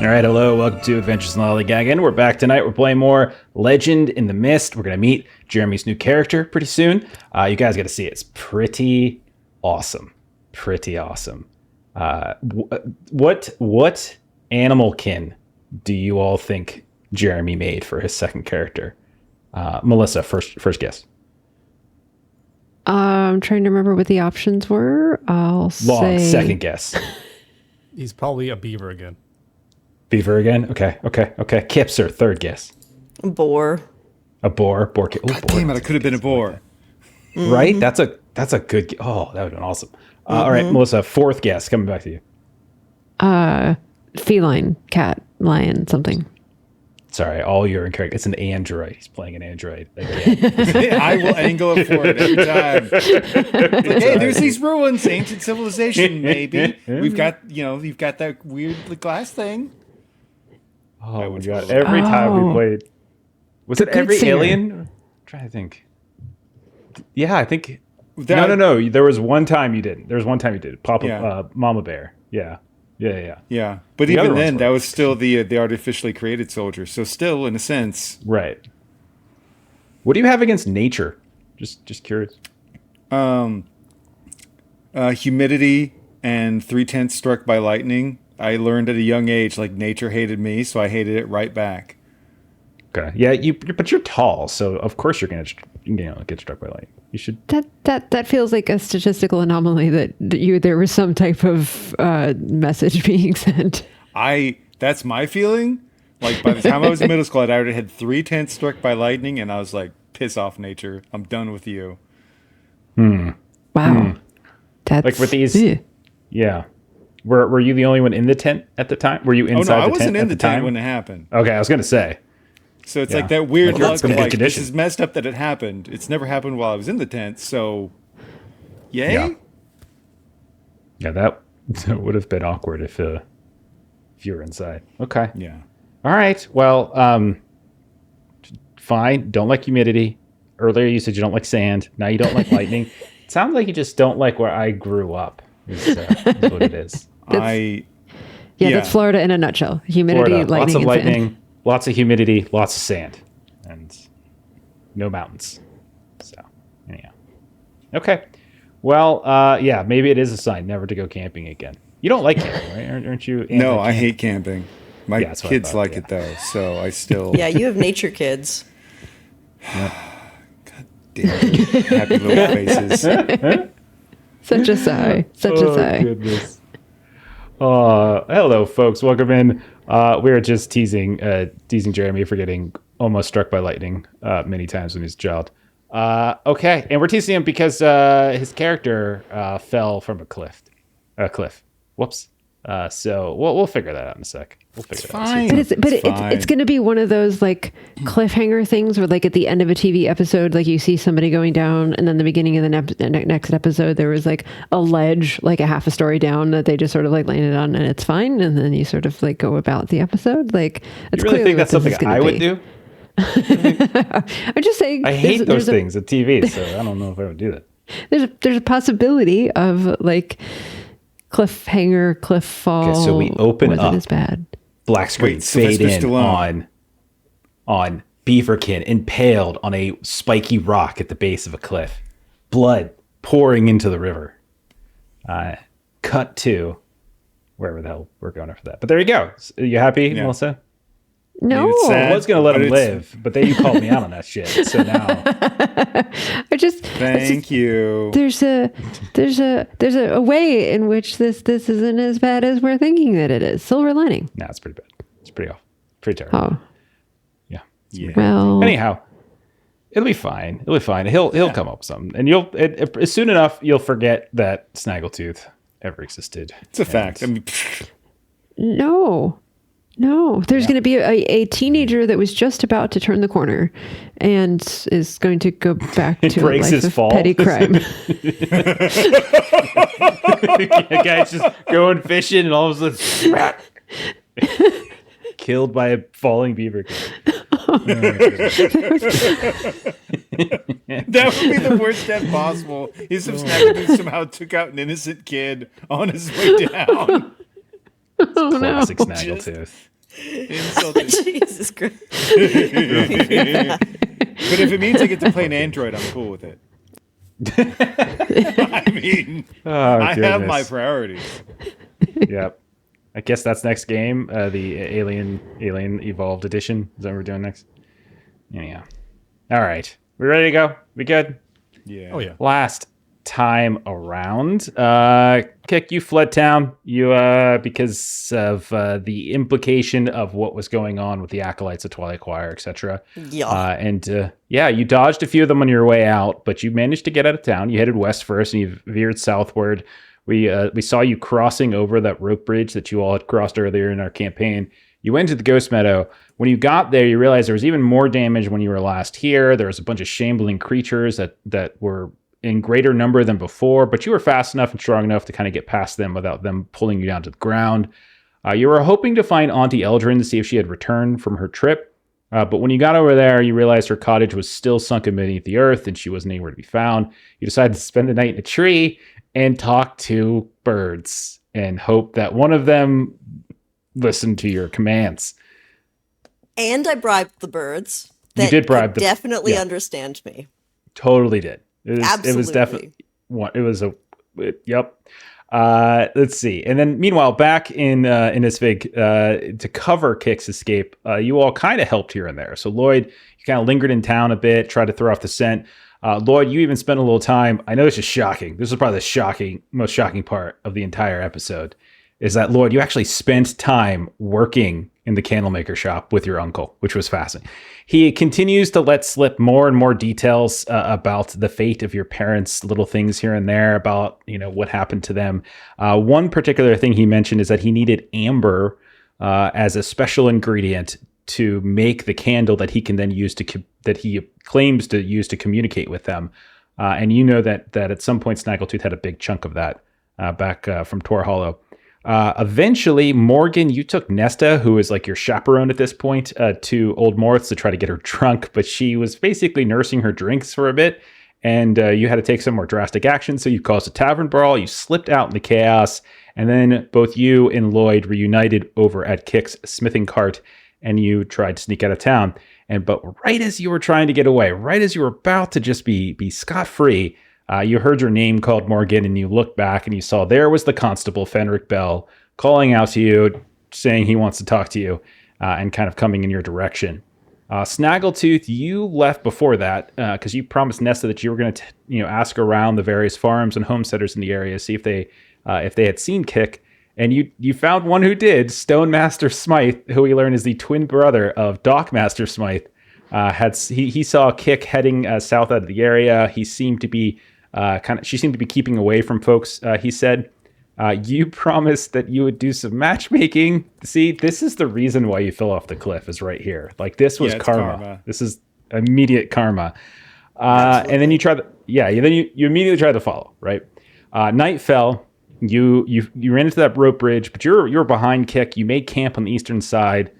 All right, hello, welcome to Adventures in Lollygagging. We're back tonight. We're playing more Legendinthemist. We're going to meet Jeremy's new character pretty soon. You guys got to see it. It's pretty awesome. Pretty awesome. What animalkin do you all think Jeremy made for his second character? Melissa, first guess. I'm trying to remember what the options were. I'll say Second guess. He's probably a beaver again. Beaver again? Okay. Kipser, third guess. A boar. A boar. Boar. God damn it! I could have been a boar. Mm-hmm. Right? That's a good. Oh, that would have been awesome. All right, Melissa, fourth guess. Coming back to you. Feline, cat, lion, something. Sorry, all you're incorrect. It's an android. He's playing an android. Again. I will angle it for it every time. Like, hey, there's these ruins, ancient civilization. Maybe we've got you've got that weird glass thing. Oh my god! Every time we played, was it every singer. alien? I'm trying to think. Yeah, I think. No. There was one time you didn't. There was one time you did. Mama Bear. Yeah. But The even other then, ones that were. was still the artificially created soldier. So still, in a sense, Right. What do you have against nature? Just curious. humidity and 3/10 struck by lightning. I learned at a young age, like nature hated me, so I hated it right back. Okay. Yeah. But you're tall, so of course you're gonna get struck by lightning. You should. That feels like a statistical anomaly that there was some type of message being sent. That's my feeling. Like by the time I was in middle school, I'd already had 3/10 struck by lightning, and I was like, "Piss off, nature! I'm done with you." Wow. That's Like with these. Ugh. Yeah. Were you the only one in the tent at the time? Were you inside I the tent wasn't in at the the tent time? when it happened. Okay, I was gonna say. So it's Yeah. like that weird Like, luck it's of gonna be like, this condition. is messed up that it happened. It's never happened while I was in the tent, so yay? Yeah, that would have been awkward if you were inside. Okay. Yeah. All right. Well, fine. Don't like humidity. Earlier you said you don't like sand. Now you don't like lightning. It sounds like you just don't like where I grew up. Is what it is. That's Florida in a nutshell. Humidity, Florida, lightning, lots of and lightning, sand. lots of humidity, lots of sand, and no mountains. So, anyhow. Okay. Well, yeah, maybe it is a sign never to go camping again. You don't like camping, right? Aren't you? No, I hate camping. My Yeah, that's what I kids thought, like yeah. it though, so I still Yeah, you have nature kids. damn happy little faces. Such a sigh. Such a sigh. Goodness. Hello, folks. Welcome in. We were just teasing Jeremy for getting almost struck by lightning many times when he was a child. Okay, and we're teasing him because his character fell from a cliff. Whoops. So we'll figure that out in a sec. We'll figure that out. Fine. But it's fine. going to be one of those like cliffhanger things where like at the end of a TV episode, like you see somebody going down, and then the beginning of the next episode, there was like a ledge, like a half a story down that they just sort of like landed on, and it's fine. And then you sort of like go about the episode. Like it's You really clearly think that's what this something is I gonna would be. do? I'm just saying. I hate those there's things at TV, so I don't know if I would do that. There's a possibility of like cliffhanger, cliff fall. Okay, so we open wasn't up. as bad. Black screen Wait, fade Sylvester in Stallone. on Beaverkin impaled on a spiky rock at the base of a cliff, blood pouring into the river. Cut to wherever the hell we're going after that. But there you go. Are you happy, Melissa? No, It's sad. I was gonna let But him it's- live, but then you called me out on that shit. So now Thank you. there's a way in which this isn't as bad as we're thinking that it is. Silver lining. no, it's pretty bad. It's pretty awful. Pretty terrible. Oh, Yeah. Yeah. well. Anyhow, it'll be fine. It'll be fine. He'll come up with something, and soon enough you'll forget that Snaggletooth ever existed. It's a fact. I mean, No. There's going to be a teenager that was just about to turn the corner and is going to go back to a breaks life his of fall. petty crime. The guy's just going fishing, and all of a sudden, killed by a falling beaver. that would be the worst death possible. Is if Snaggletooth somehow took out an innocent kid on his way down. Oh no. Classic Snaggletooth. Insulting. Jesus Christ. But if it means I get to play an android, I'm cool with it. I mean, I have my priorities. Yep. I guess that's next game. The Alien Evolved Edition. Is that what we're doing next? Yeah. All right. We ready to go? We good? Yeah. Oh yeah. Last time around, Kick, you fled town. You because of the implication of what was going on with the acolytes of Twilight Choir, etc. Yeah. You dodged a few of them on your way out, but you managed to get out of town. You headed west first, and you veered southward. We saw you crossing over that rope bridge that you all had crossed earlier in our campaign. You went to the Ghost Meadow. When you got there, you realized there was even more damage when you were last here. There was a bunch of shambling creatures that were in greater number than before, but you were fast enough and strong enough to kind of get past them without them pulling you down to the ground. You were hoping to find Auntie Eldrin to see if she had returned from her trip, but when you got over there, you realized her cottage was still sunken beneath the earth and she wasn't anywhere to be found. You decided to spend the night in a tree and talk to birds and hope that one of them listened to your commands. And I bribed the birds. You did bribe them. Definitely understand me. Totally did. Absolutely. It was definitely one. It was yep. Let's see. And then meanwhile, back in Isvig, to cover Kick's escape, you all kind of helped here and there. So Lloyd, you kind of lingered in town a bit, tried to throw off the scent. Lloyd, you even spent a little time. I know this is shocking. This is probably the most shocking part of the entire episode. Is that, Lloyd, you actually spent time working in the Candlemaker shop with your uncle, which was fascinating. He continues to let slip more and more details about the fate of your parents, little things here and there about, what happened to them. One particular thing he mentioned is that he needed amber as a special ingredient to make the candle that he can then use that he claims to use to communicate with them. And that at some point Snaggletooth had a big chunk of that back from Tor Hollow. Eventually, Morgan, you took Nesta, who is like your chaperone at this point, to Old Morth's to try to get her drunk, but she was basically nursing her drinks for a bit, and you had to take some more drastic action, so you caused a tavern brawl, you slipped out in the chaos, and then both you and Lloyd reunited over at Kick's smithing cart, and you tried to sneak out of town. But right as you were trying to get away, right as you were about to just be scot-free, you heard your name called, Morgan, and you looked back and you saw there was the constable, Fenric Bell, calling out to you, saying he wants to talk to you, and kind of coming in your direction. Snaggletooth, you left before that because you promised Nesta that you were going to ask around the various farms and homesteaders in the area, see if they had seen Kick. And you found one who did. Stonemaster Smythe, who we learn is the twin brother of Dockmaster Smythe, he saw Kick heading south out of the area. He seemed to be she seemed to be keeping away from folks. He said, you promised that you would do some matchmaking. See, this is the reason why you fell off the cliff, is right here. Like, this was karma. This is immediate karma. And then you immediately tried to follow, right? Night fell. You ran into that rope bridge, but you're behind Kick. You made camp on the eastern side.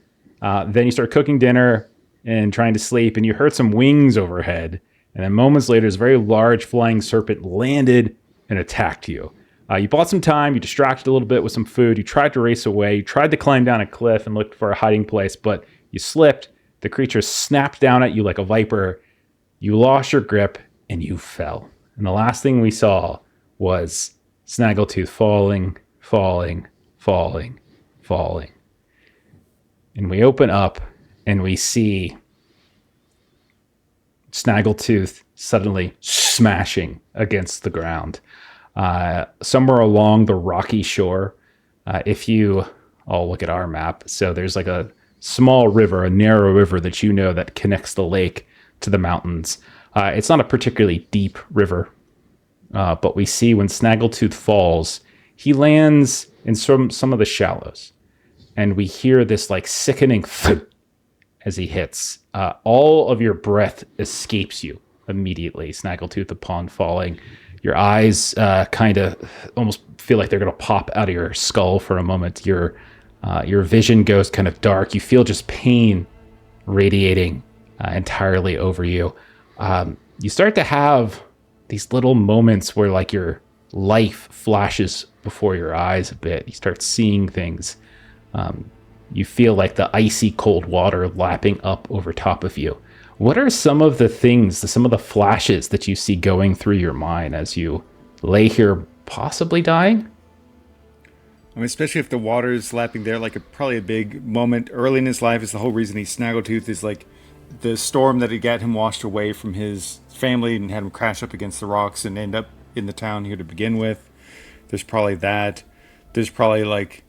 Then you start cooking dinner and trying to sleep, and you heard some wings overhead. And then moments later, this very large flying serpent landed and attacked you. You bought some time. You distracted a little bit with some food. You tried to race away. You tried to climb down a cliff and look for a hiding place, but you slipped. The creature snapped down at you like a viper. You lost your grip, and you fell. And the last thing we saw was Snaggletooth falling. And we open up, and we see Snaggletooth suddenly smashing against the ground. Somewhere along the rocky shore, if you all look at our map, so there's like a small river, a narrow river that that connects the lake to the mountains. It's not a particularly deep river, but we see when Snaggletooth falls, he lands in some of the shallows, and we hear this like sickening thud as he hits. All of your breath escapes you immediately, Snaggletooth, upon falling. Your eyes kind of almost feel like they're going to pop out of your skull for a moment. Your vision goes kind of dark. You feel just pain radiating entirely over you. You start to have these little moments where like your life flashes before your eyes a bit. You start seeing things. You feel like the icy cold water lapping up over top of you. What are some of the things, some of the flashes that you see going through your mind as you lay here possibly dying? I mean, especially if the water is lapping there, like probably a big moment early in his life is the whole reason he's Snaggletooth is like the storm that had got him washed away from his family and had him crash up against the rocks and end up in the town here to begin with. There's probably that. There's probably like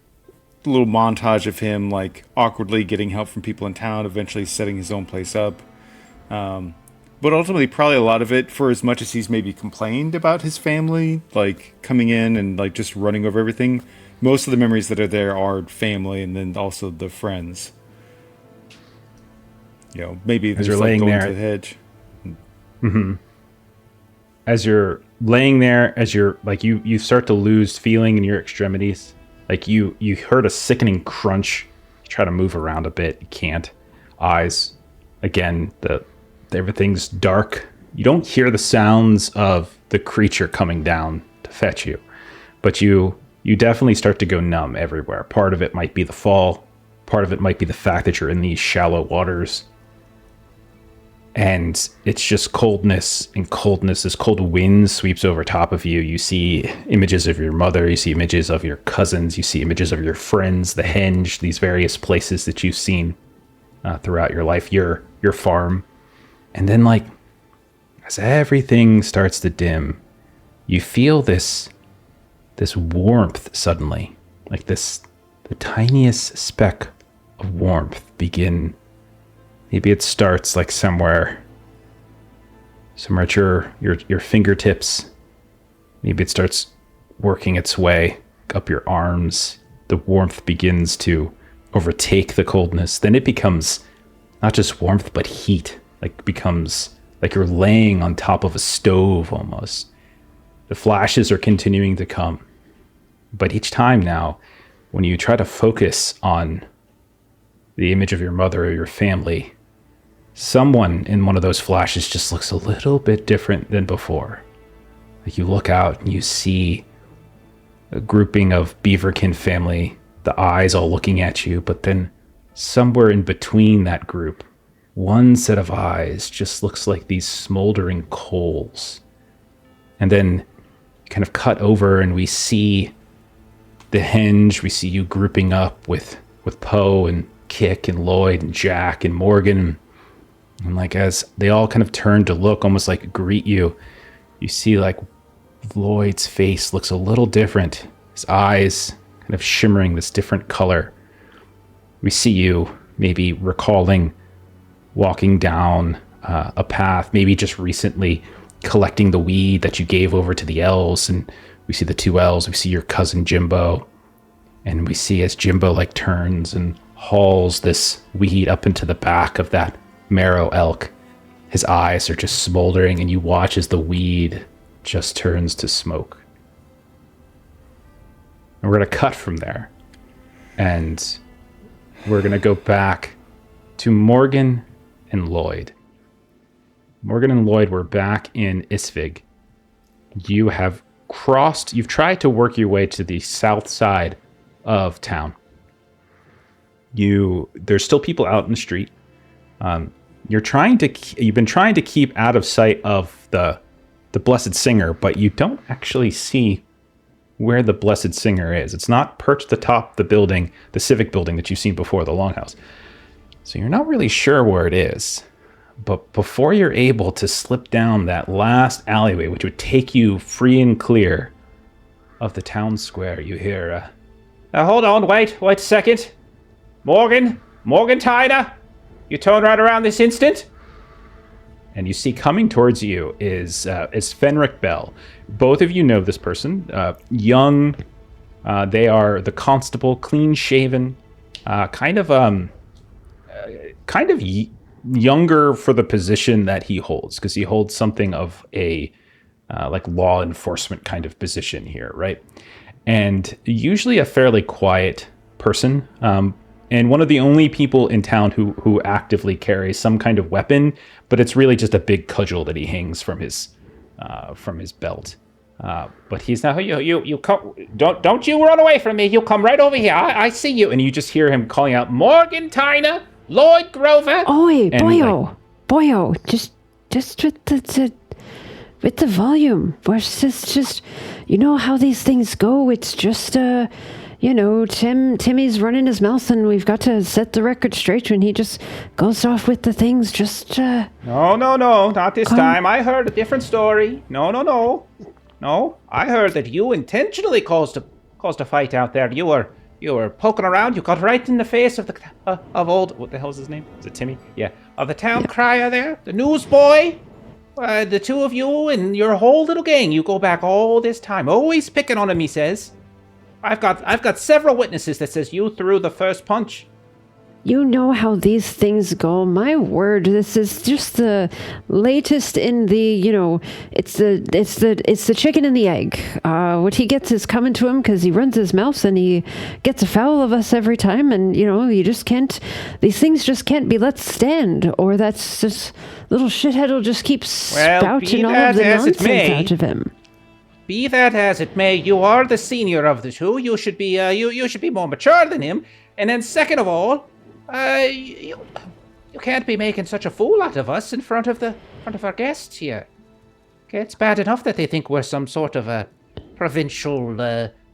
a little montage of him like awkwardly getting help from people in town, eventually setting his own place up. But ultimately, probably a lot of it, for as much as he's maybe complained about his family, like coming in and like just running over everything, most of the memories that are there are family and then also the friends. You know, maybe as there's you're like laying going there to the hedge. As you're laying there, as you're like you start to lose feeling in your extremities. Like you heard a sickening crunch. You try to move around a bit, you can't. Eyes, again, everything's dark. You don't hear the sounds of the creature coming down to fetch you, but you definitely start to go numb everywhere. Part of it might be the fall. Part of it might be the fact that you're in these shallow waters. And it's just coldness and coldness. This cold wind sweeps over top of you. You see images of your mother. You see images of your cousins. You see images of your friends, the henge, these various places that you've seen throughout your life, your farm. And then, like, as everything starts to dim, you feel this warmth suddenly. Like the tiniest speck of warmth begin. Maybe it starts like somewhere at your fingertips. Maybe it starts working its way up your arms. The warmth begins to overtake the coldness. Then it becomes not just warmth, but heat. Like becomes like you're laying on top of a stove almost. The flashes are continuing to come. But each time now, when you try to focus on the image of your mother or your family, someone in one of those flashes just looks a little bit different than before. Like you look out and you see a grouping of Beaverkin family, the eyes all looking at you, but then somewhere in between that group, one set of eyes just looks like these smoldering coals. And then kind of cut over and we see the henge, we see you grouping up with Poe and Kick and Lloyd and Jack and Morgan. And like as they all kind of turn to look, almost like greet you, you see like Lloyd's face looks a little different. His eyes kind of shimmering this different color. We see you maybe recalling walking down a path, maybe just recently collecting the weed that you gave over to the elves. And we see the two elves, we see your cousin Jimbo. And we see as Jimbo like turns and hauls this weed up into the back of that marrow elk, his eyes are just smoldering, and you watch as the weed just turns to smoke. And we're going to cut from there. And we're going to go back to Morgan and Lloyd. Morgan and Lloyd were back in Isvig. You've tried to work your way to the south side of town. There's still people out in the street. You've been trying to keep out of sight of the Blessed Singer, but you don't actually see where the Blessed Singer is. It's not perched atop the building, the civic building that you've seen before, the Longhouse. So you're not really sure where it is. But before you're able to slip down that last alleyway, which would take you free and clear of the town square, you hear, hold on, wait a second. Morgan Tyner, you turn right around this instant. And you see coming towards you is Fenric Bell. Both of you know this person. Young, they are the constable, clean-shaven, kind of younger for the position that he holds, because he holds something of a like law enforcement kind of position here, right? And usually a fairly quiet person. And one of the only people in town who actively carries some kind of weapon, but it's really just a big cudgel that he hangs from his belt. But he's now you come, don't you run away from me. You come right over here. I see you. And you just hear him calling out, Morgan Tyner, Lloyd Grover. Oi, And, boyo, just with the volume. Just you know how these things go. It's just Timmy's running his mouth, and we've got to set the record straight when he just goes off with the things. Just No, not this time. I heard a different story. No, I heard that you intentionally caused a fight out there. You were poking around. You got right in the face of old. What the hell's his name? Is it Timmy? Yeah, of the town crier there, the newsboy. The two of you and your whole little gang. You go back all this time, always picking on him. He says, "I've got several witnesses that says you threw the first punch." you know how these things go. My word, this is just the latest in the, it's the chicken and the egg. What he gets is coming to him because he runs his mouth and he gets a foul of us every time. And, you just can't, these things just can't be let stand, or that's just little shithead will just keep spouting all of the nonsense out of him. Be that as it may, you are the senior of the two. You should be you should be more mature than him. And then second of all, you can't be making such a fool out of us in front of our guests here. Okay, it's bad enough that they think we're some sort of a provincial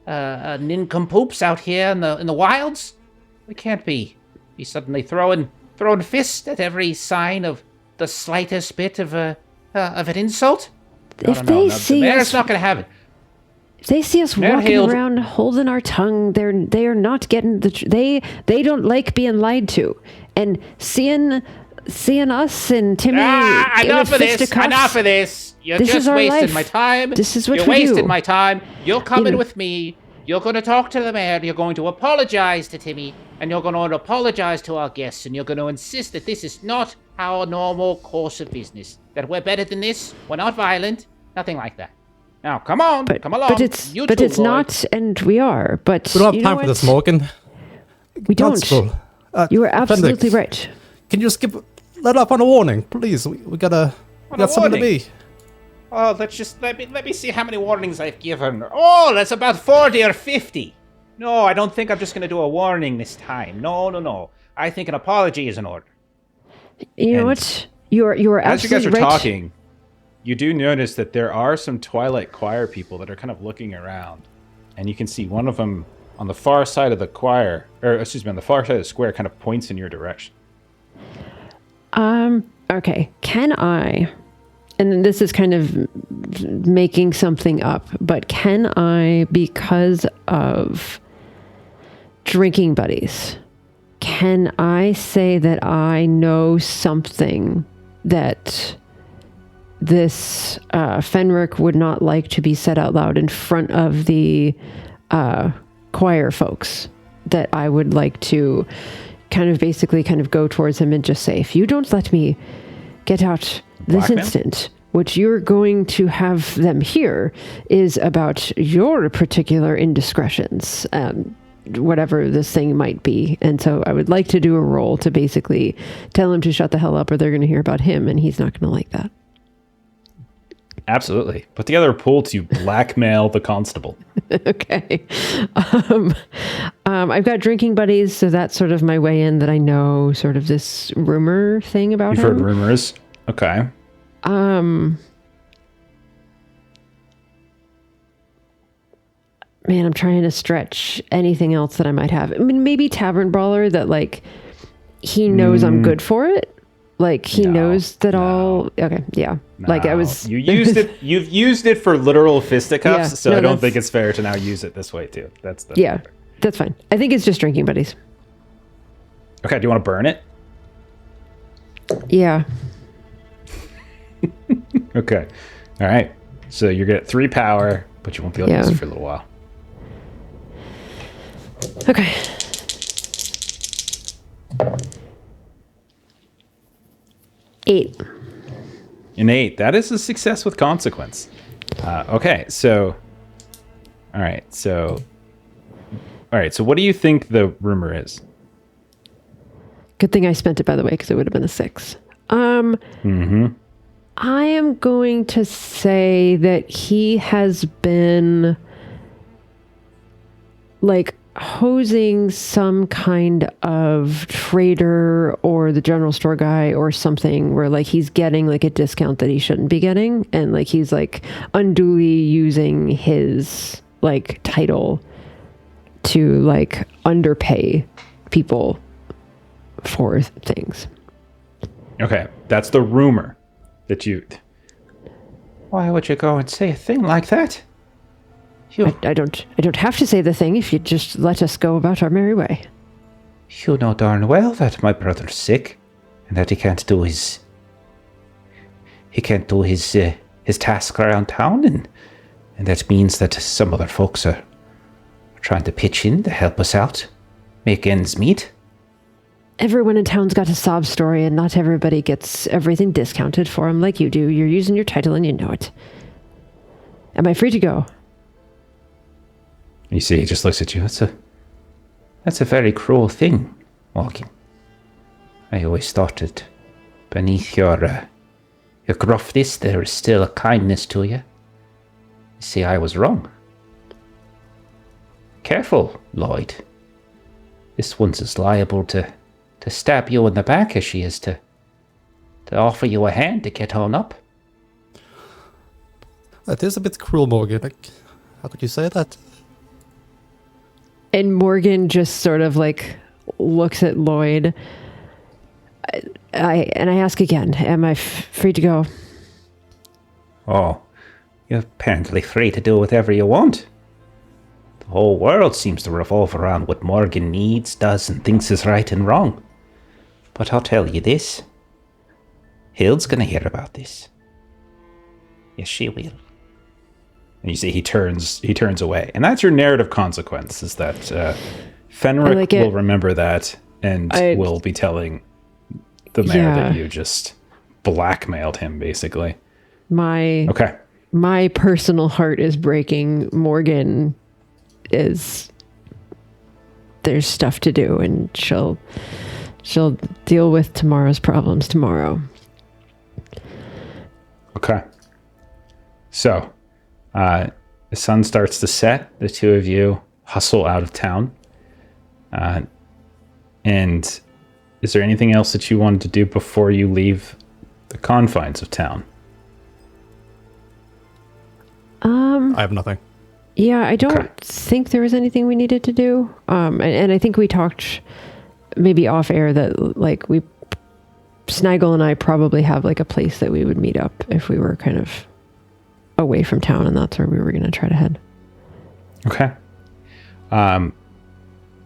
nincompoops out here in the wilds. We can't be suddenly throwing fists at every sign of the slightest bit of an insult. No, the mayor's not going to have it. If they see us walking around holding our tongue, they are not getting they don't like being lied to, and seeing us and Timmy. Enough of this. You're just wasting my time. This is what you're wasting my time. You're coming with me. You're going to talk to the mayor. You're going to apologize to Timmy, and you're going to apologize to our guests, and you're going to insist that this is not our normal course of business. That we're better than this. We're not violent. Nothing like that. Now, come on, come along. But it's not, and we are. But we don't have time for this, Morgan. We don't. You are absolutely right. Can you let up on a warning, please? We got something to be. Oh, let me see how many warnings I've given. Oh, that's about 40 or 50. No, I don't think I'm just going to do a warning this time. No. I think an apology is in order. You know what? You are absolutely right. As you guys are talking, you do notice that there are some Twilight Choir people that are kind of looking around, and you can see one of them on the far side of the choir, on the far side of the square, kind of points in your direction. Okay. Can I, and this is kind of making something up, but can I, because of drinking buddies, can I say that I know something that this Fenric would not like to be said out loud in front of the choir folks, that I would like to kind of go towards him and just say, if you don't let me get out this instant, what you're going to have them hear is about your particular indiscretions, whatever this thing might be. And so I would like to do a roll to basically tell him to shut the hell up, or they're going to hear about him, and he's not going to like that. Absolutely. Put together a pool to blackmail the constable. Okay. I've got drinking buddies, so that's sort of my way in, that I know sort of this rumor thing about him. You've heard rumors? Okay. Man, I'm trying to stretch anything else that I might have. I mean, maybe Tavern Brawler, that like he knows I'm good for it. Like he knows that all. Okay, yeah. No. Like I was. You used it. You've used it for literal fisticuffs, so I don't think it's fair to now use it this way too. That's fine. I think it's just drinking buddies. Okay. Do you want to burn it? Yeah. Okay. All right. So you're gonna get 3 power, but you won't be able to use it for a little while. Okay. An 8. That is a success with consequence. Okay, so... All right, so what do you think the rumor is? Good thing I spent it, by the way, because it would have been a 6. I am going to say that he has been like hosing some kind of trader or the general store guy or something where like he's getting like a discount that he shouldn't be getting, and like he's like unduly using his like title to like underpay people for things. Okay, that's the rumor that you... Why would you go and say a thing like that? I don't have to say the thing if you just let us go about our merry way. You know darn well that my brother's sick, and that he can't do his task around town, and that means that some other folks are trying to pitch in to help us out, make ends meet. Everyone in town's got a sob story, and not everybody gets everything discounted for them like you do. You're using your title, and you know it. Am I free to go? You see, he just looks at you. That's a very cruel thing, Morgan. I always thought that beneath your gruffness there is still a kindness to you. You see, I was wrong. Careful, Lloyd. This one's as liable to stab you in the back as she is to offer you a hand to get on up. That is a bit cruel, Morgan. Like, how could you say that? And Morgan just sort of like looks at Lloyd. I ask again, am I free to go? Oh, you're apparently free to do whatever you want. The whole world seems to revolve around what Morgan needs, does, and thinks is right and wrong. But I'll tell you this. Hild's gonna hear about this. Yes, she will. And you see he turns away. And that's your narrative consequence, is that Fenric like will remember that and will be telling the mayor that you just blackmailed him, basically. My personal heart is breaking. Morgan there's stuff to do, and she'll deal with tomorrow's problems tomorrow. Okay. So, the sun starts to set. The two of you hustle out of town. And is there anything else that you wanted to do before you leave the confines of town? I have nothing. Yeah, I don't think there was anything we needed to do. And I think we talked maybe off air that like Snaggle and I probably have like a place that we would meet up if we were kind of away from town, and that's where we were going to try to head. Okay.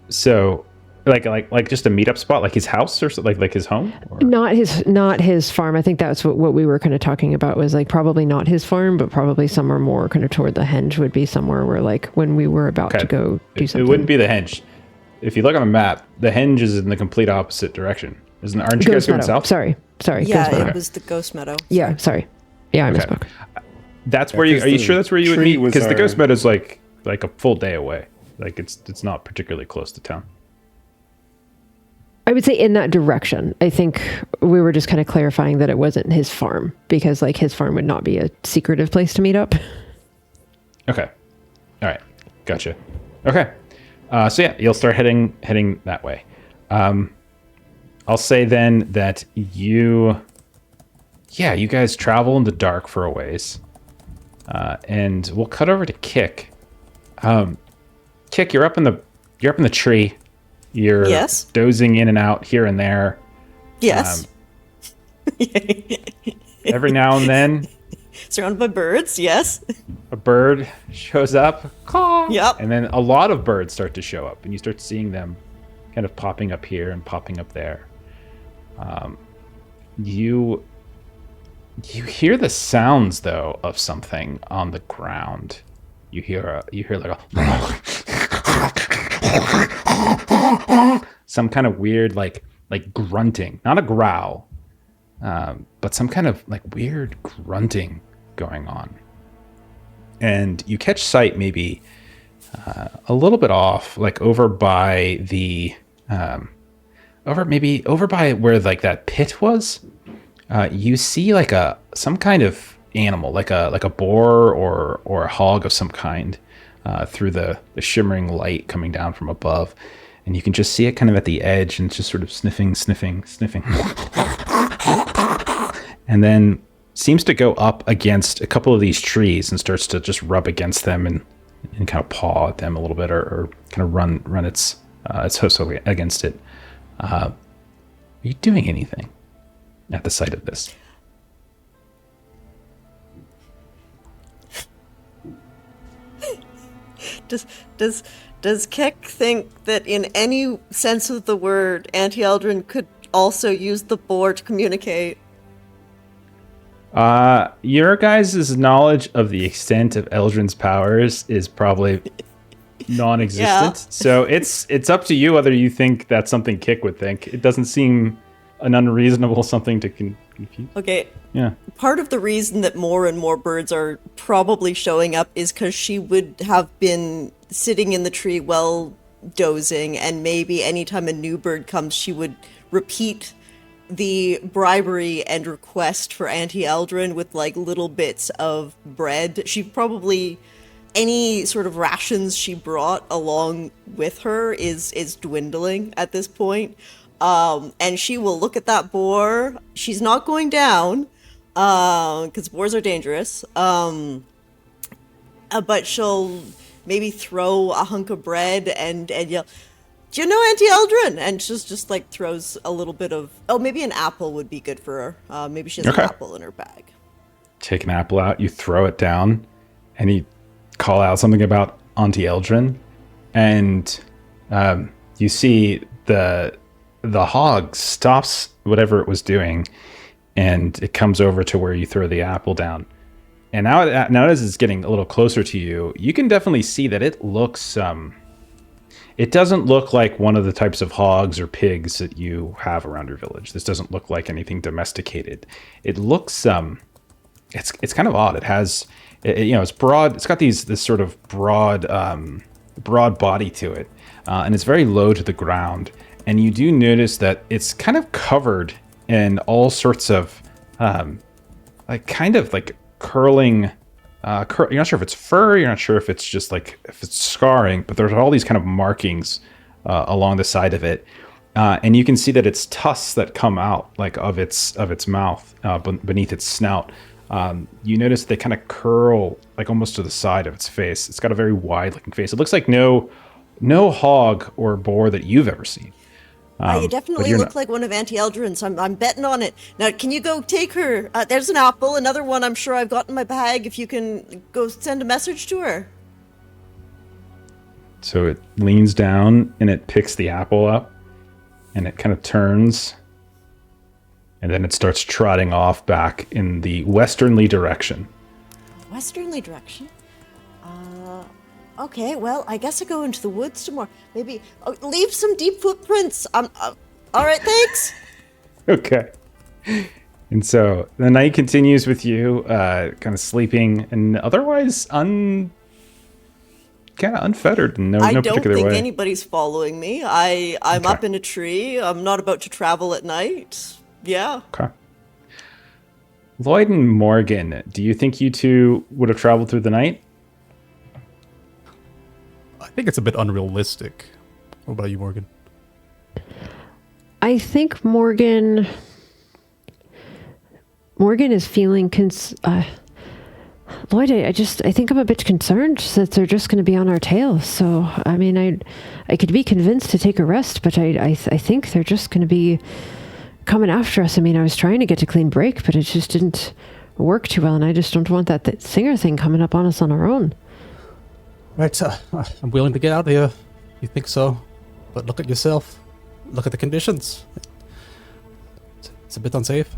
So like just a meetup spot, like his house or like his home? Or? Not his farm. I think that's what we were kind of talking about, was like probably not his farm, but probably somewhere more kind of toward the henge would be somewhere where like when we were about to go do something. It wouldn't be the henge. If you look on a map, the henge is in the complete opposite direction. Aren't you guys going south? Sorry. Yeah, Ghost it was the Ghost Meadow. Yeah, sorry. Yeah, I misspoke. That's where you. Are you sure that's where you would meet? Because the Ghost Meadow is like a full day away. Like it's not particularly close to town. I would say in that direction. I think we were just kind of clarifying that it wasn't his farm, because like his farm would not be a secretive place to meet up. Okay. All right. Gotcha. Okay. So yeah, you'll start heading that way. I'll say then that you guys travel in the dark for a ways. And we'll cut over to Kick. Kick, you're up in the tree. You're dozing in and out here and there. Yes. Every now and then, surrounded by birds. Yes. A bird shows up. Caw. Yep. And then a lot of birds start to show up, and you start seeing them kind of popping up here and popping up there. You hear the sounds though of something on the ground. You hear like some kind of weird like grunting, not a growl, but some kind of like weird grunting going on. And you catch sight maybe a little bit off, like over by the over by where like that pit was. You see like some kind of animal, like a boar or a hog of some kind, through the shimmering light coming down from above, and you can just see it kind of at the edge and just sort of sniffing, and then seems to go up against a couple of these trees and starts to just rub against them and kind of paw at them a little bit, or kind of run its hooves against it. Are you doing anything at the sight of this? Does Keck think that in any sense of the word, Auntie Eldrin could also use the boar to communicate? Your guys' knowledge of the extent of Eldrin's powers is probably non-existent. Yeah. So it's up to you whether you think that's something Kick would think. It doesn't seem an unreasonable something to confuse. Okay. Yeah. Part of the reason that more and more birds are probably showing up is because she would have been sitting in the tree while dozing, and maybe anytime a new bird comes, she would repeat the bribery and request for Auntie Eldrin with like little bits of bread. She probably, any sort of rations she brought along with her is dwindling at this point. And she will look at that boar. She's not going down, because boars are dangerous. But she'll maybe throw a hunk of bread and yell, "Do you know Auntie Eldrin?" And she's just like throws a little bit of, maybe an apple would be good for her. Maybe she has an apple in her bag. Take an apple out, you throw it down, and you call out something about Auntie Eldrin, and you see the hog stops whatever it was doing, and it comes over to where you throw the apple down. And now as it's getting a little closer to you, you can definitely see that it looks it doesn't look like one of the types of hogs or pigs that you have around your village. This doesn't look like anything domesticated. It looks it's kind of odd. It has it's broad. It's got this sort of broad body to it, and it's very low to the ground. And you do notice that it's kind of covered in all sorts of kind of curling. You're not sure if it's fur. You're not sure if it's just if it's scarring. But there's all these kind of markings along the side of it, and you can see that it's tusks that come out of its mouth beneath its snout. You notice they kind of curl almost to the side of its face. It's got a very wide-looking face. It looks like no hog or boar that you've ever seen. You definitely look like one of Auntie Eldrin's. I'm betting on it. Now, can you go take her? There's an apple, another one I'm sure I've got in my bag. If you can go send a message to her. So it leans down and it picks the apple up, and it kind of turns, and then it starts trotting off back in the westernly direction. Westernly direction? Okay, well, I guess I go into the woods tomorrow. Maybe leave some deep footprints. All right, thanks. Okay. And so the night continues with you, kind of sleeping, and otherwise kind of unfettered in no particular way. I don't think anybody's following me. I'm Okay. up in a tree. I'm not about to travel at night. Yeah. Okay. Lloyd and Morgan, do you think you two would have traveled through the night? I think it's a bit unrealistic. What about you, Morgan? I think Morgan is feeling Lloyd, I think I'm a bit concerned that they're just going to be on our tail. So, I mean, I could be convinced to take a rest, but I think they're just going to be coming after us. I mean, I was trying to get a clean break, but it just didn't work too well, and I just don't want that singer thing coming up on us on our own. Right, I'm willing to get out of here. You think so? But look at yourself. Look at the conditions. It's a bit unsafe.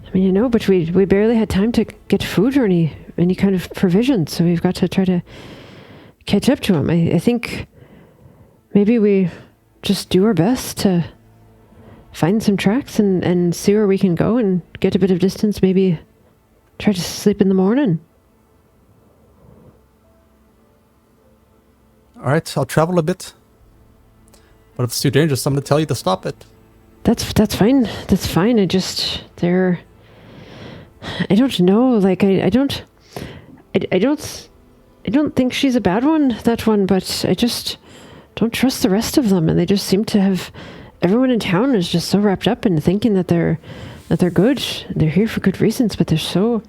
I mean, but we barely had time to get food or any kind of provisions, so we've got to try to catch up to him. I think maybe we just do our best to find some tracks and see where we can go and get a bit of distance, maybe try to sleep in the morning. Alright, I'll travel a bit. But if it's too dangerous, I'm going to tell you to stop it. That's fine. That's fine. I don't know. Like I don't think she's a bad one, that one, but I just don't trust the rest of them, and they just seem to have, everyone in town is just so wrapped up in thinking that they're good. They're here for good reasons, but they're so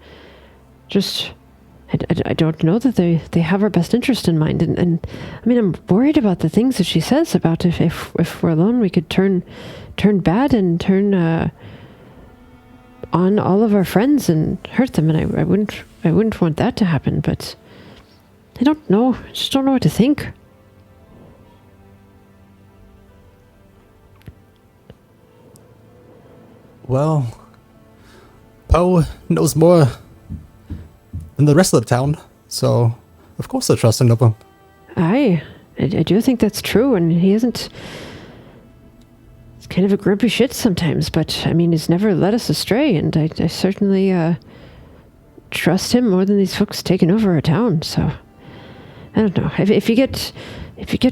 just, I don't know that they have our best interest in mind, and I mean, I'm worried about the things that she says about if we're alone, we could turn bad and turn on all of our friends and hurt them, and I wouldn't want that to happen, but I don't know. I just don't know what to think. Well, Poe knows more than the rest of the town, so of course I trust him. I do think that's true, and he isn't. He's kind of a grumpy shit sometimes, but I mean, he's never led us astray, and I certainly trust him more than these folks taking over our town. So I don't know. If you get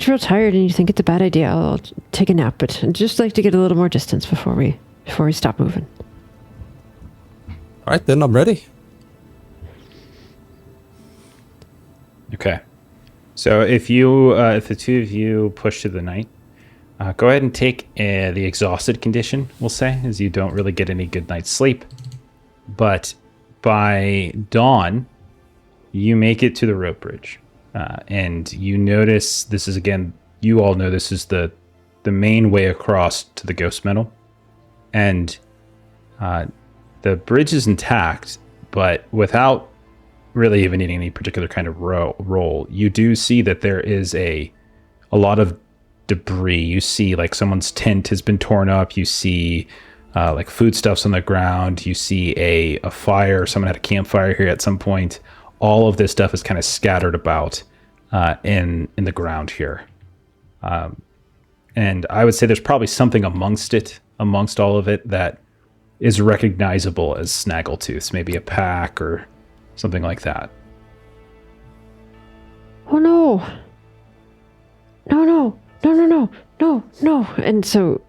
real tired and you think it's a bad idea, I'll take a nap. But I'd just like to get a little more distance before we stop moving. All right, then I'm ready. Okay. So if the two of you push to the night, go ahead and take the exhausted condition, we'll say, as you don't really get any good night's sleep. But by dawn, you make it to the rope bridge. And you notice, this is, again, you all know this is the main way across to the ghost metal. And the bridge is intact, but without really even needing any particular kind of roll, you do see that there is a lot of debris. You see like someone's tent has been torn up. You see like foodstuffs on the ground. You see a fire. Someone had a campfire here at some point. All of this stuff is kind of scattered about in the ground here. And I would say there's probably something amongst all of it that is recognizable as Snaggletooth's, maybe a pack or something like that. Oh no. No. And so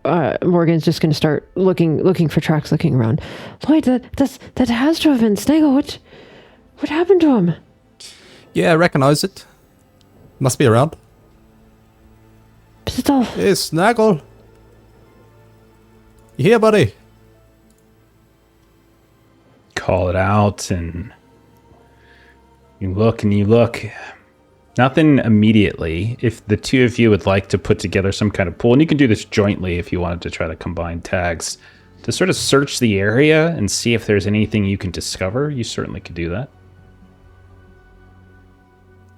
Morgan's just going to start looking for tracks, looking around. Lloyd, that has to have been Snaggle. What happened to him? Yeah, I recognize it. Must be around. Hey, Snaggle. You here, buddy? Call it out, and you look. Nothing immediately. If the two of you would like to put together some kind of pool, and you can do this jointly if you wanted to try to combine tags, to sort of search the area and see if there's anything you can discover, you certainly could do that.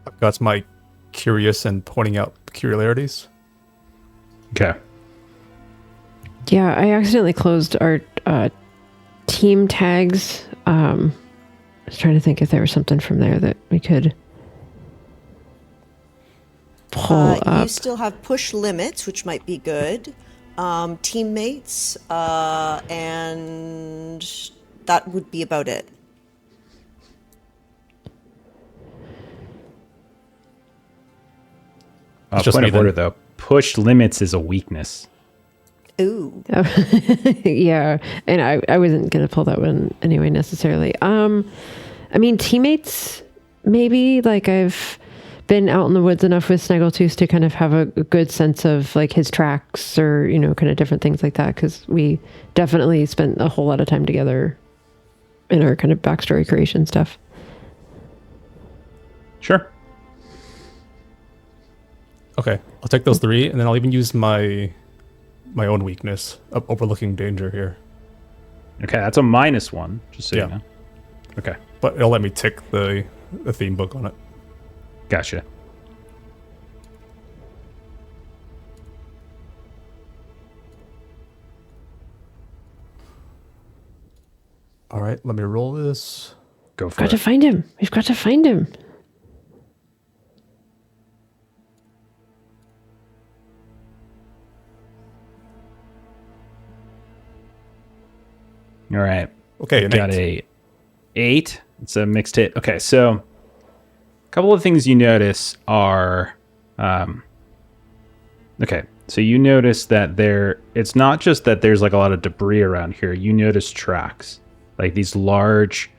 I've got my curious and pointing out peculiarities. Okay. Yeah, I accidentally closed our team tags. I was trying to think if there was something from there that we could pull up. You still have push limits, which might be good. Teammates, and that would be about it. Point of order, though. Push limits is a weakness. Ooh. Yeah, and I wasn't going to pull that one anyway, necessarily. I mean, teammates, maybe. Like, I've been out in the woods enough with Snaggletooth to kind of have a good sense of, like, his tracks or, kind of different things like that, because we definitely spent a whole lot of time together in our kind of backstory creation stuff. Sure. Okay, I'll take those 3, and then I'll even use my own weakness of overlooking danger here. Okay, that's a -1, just so you know. Okay. But it'll let me tick the theme book on it. Gotcha. All right, let me roll this. Go for Got to it. find him. We've got to find him. All right. Okay, an Got 8. a 8. It's a mixed hit. Okay, so a couple of things you notice are, okay, So you notice that it's not just that there's like a lot of debris around here. You notice tracks, like these large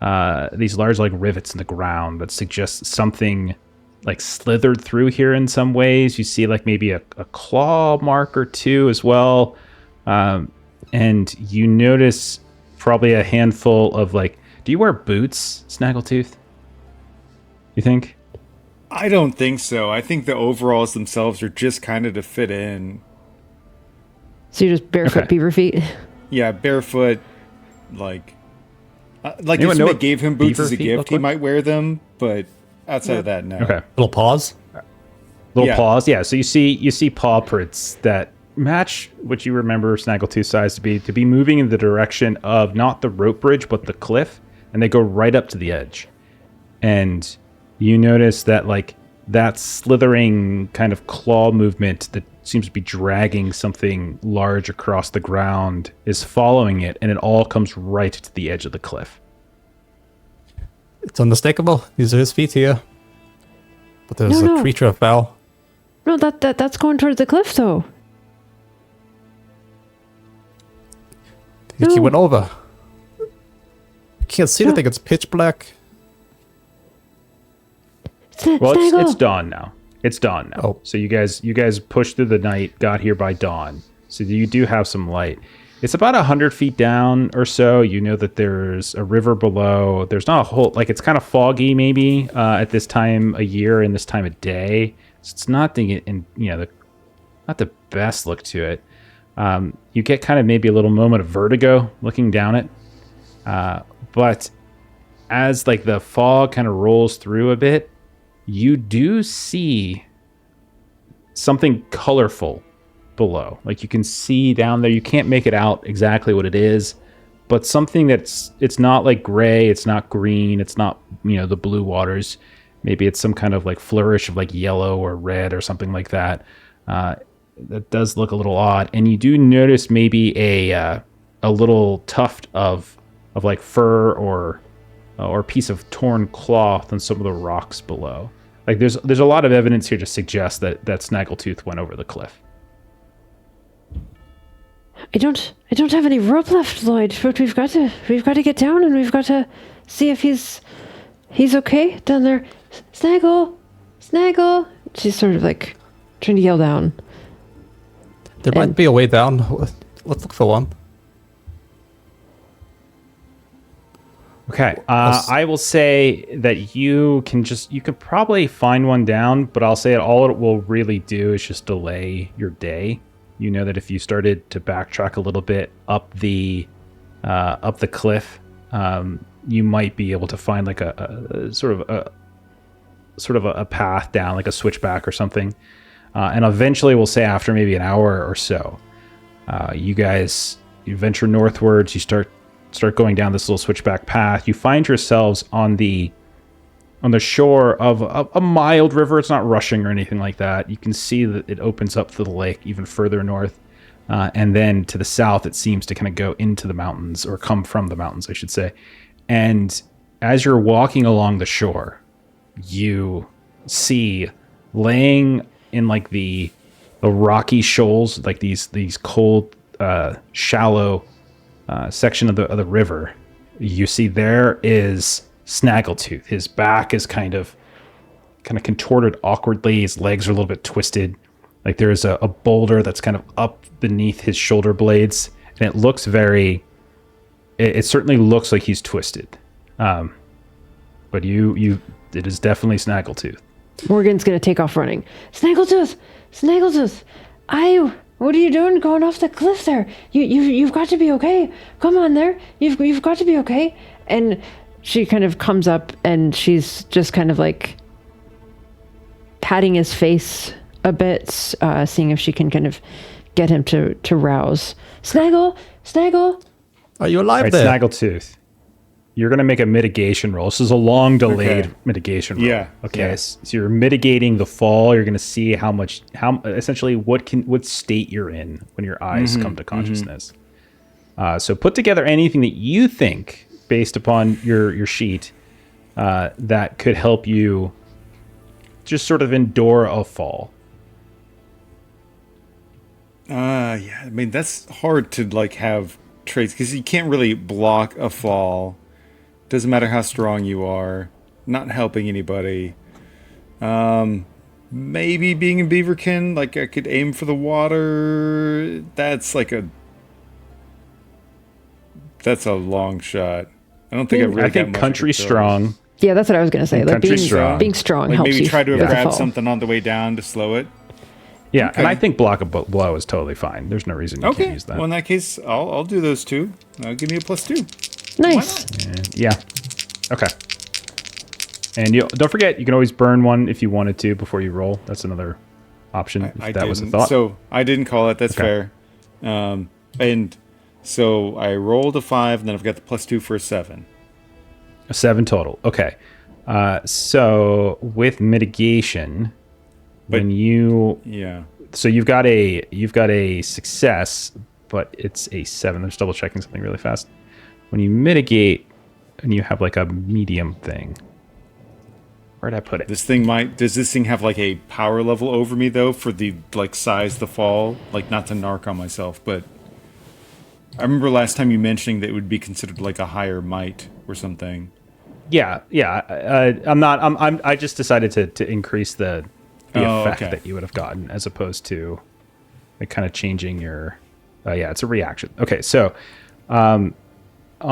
like rivets in the ground that suggest something like slithered through here in some ways. You see like maybe a claw mark or two as well. And you notice probably a handful of like, do you wear boots, Snaggletooth? You think? I don't think so. I think the overalls themselves are just kind of to fit in. So you're just barefoot beaver feet? Yeah, barefoot, like Anyone if know somebody what gave him boots beaver as a feet gift, look he like? might wear them, but outside of that, no. Okay. Little paws. Little Yeah. paws, yeah. So you see paw prints that match what you remember Snaggletooth's size to be moving in the direction of not the rope bridge but the cliff, and they go right up to the edge. And you notice that like that slithering kind of claw movement that seems to be dragging something large across the ground is following it, and it all comes right to the edge of the cliff. It's unmistakable. These are his feet here. But there's No. a creature foul. No, that's going towards the cliff, though. He No. went over. You can't see No. anything. It's pitch black. Well, Snaggle. it's dawn now. It's dawn now. Oh. So you guys pushed through the night, got here by dawn. So you do have some light. It's about 100 feet down or so. You know that there's a river below. There's not a whole, like it's kind of foggy maybe at this time of year and this time of day. So it's not not the best look to it. You get kind of maybe a little moment of vertigo looking down it. But as like the fog kind of rolls through a bit, you do see something colorful below. Like you can see down there, you can't make it out exactly what it is, but something it's not like gray, it's not green, it's not, the blue waters. Maybe it's some kind of like flourish of like yellow or red or something like that. That does look a little odd. And you do notice maybe a little tuft of like fur or piece of torn cloth on some of the rocks below. Like there's a lot of evidence here to suggest that Snaggletooth went over the cliff. I don't have any rope left, Lloyd. But we've got to get down, and we've got to see if he's okay down there. Snaggle. She's sort of like trying to yell down. There might be a way down. Let's look for one. Okay, I will say that you could probably find one down, but I'll say all it will really do is just delay your day. You know that if you started to backtrack a little bit up the cliff, you might be able to find like a sort of a path down, like a switchback or something. And eventually, we'll say after maybe an hour or so, you venture northwards. You start going down this little switchback path. You find yourselves on the shore of a mild river. It's not rushing or anything like that. You can see that it opens up to the lake even further north. And then to the south, it seems to kind of go into the mountains, or come from the mountains, I should say. And as you're walking along the shore, you see laying in like the rocky shoals, like these cold, shallow section of the river, you see there is Snaggletooth. His back is kind of contorted awkwardly. His legs are a little bit twisted. Like there's a boulder that's kind of up beneath his shoulder blades, and it looks it certainly looks like he's twisted. But it is definitely Snaggletooth. Morgan's gonna take off running. Snaggletooth. What are you doing going off the cliff there? You've got to be okay. Come on there. You've got to be okay. And she kind of comes up and she's just kind of like patting his face a bit, seeing if she can kind of get him to rouse. Snaggle. Are you alive All right, there? Snaggletooth. You're going to make a mitigation roll. This is a long delayed Okay. mitigation roll. Yeah, Okay. yeah. So you're mitigating the fall. You're going to see how essentially what state you're in when your eyes come to consciousness. So put together anything that you think, based upon your sheet, that could help you just sort of endure a fall. Yeah, I mean, that's hard to, like, have traits, because you can't really block a fall. Doesn't matter how strong you are. Not helping anybody. Maybe being a beaverkin, like, I could aim for the water. That's a long shot. I don't think I really I got think much country control. strong. Yeah, that's what I was going to say. Like Country strong. being strong Like, helps maybe you try to with the grab fall. something on the way down to slow it. Yeah, Okay. and I think block a blow is totally fine. There's no reason you Okay. can't use that. Well, in that case, I'll do those two. Give me a +2. Nice. And yeah. Okay. And you don't forget, you can always burn one if you wanted to before you roll. That's another option. If I that was a didn't. thought. So I didn't call it. That's Okay. fair. And so I rolled a 5, and then I've got the +2 for a 7. A 7 total. Okay. So with mitigation, when you Yeah. so you've got a success, but it's a 7. I'm just double checking something really fast. When you mitigate and you have like a medium thing, where'd I put it? Does this thing have like a power level over me though, for the like size the fall? Like, not to narc on myself, but I remember last time you mentioning that it would be considered like a higher might or something. Yeah. I just decided to increase the effect okay. that you would have gotten, as opposed to like kind of changing your. Yeah, it's a reaction. Okay, so on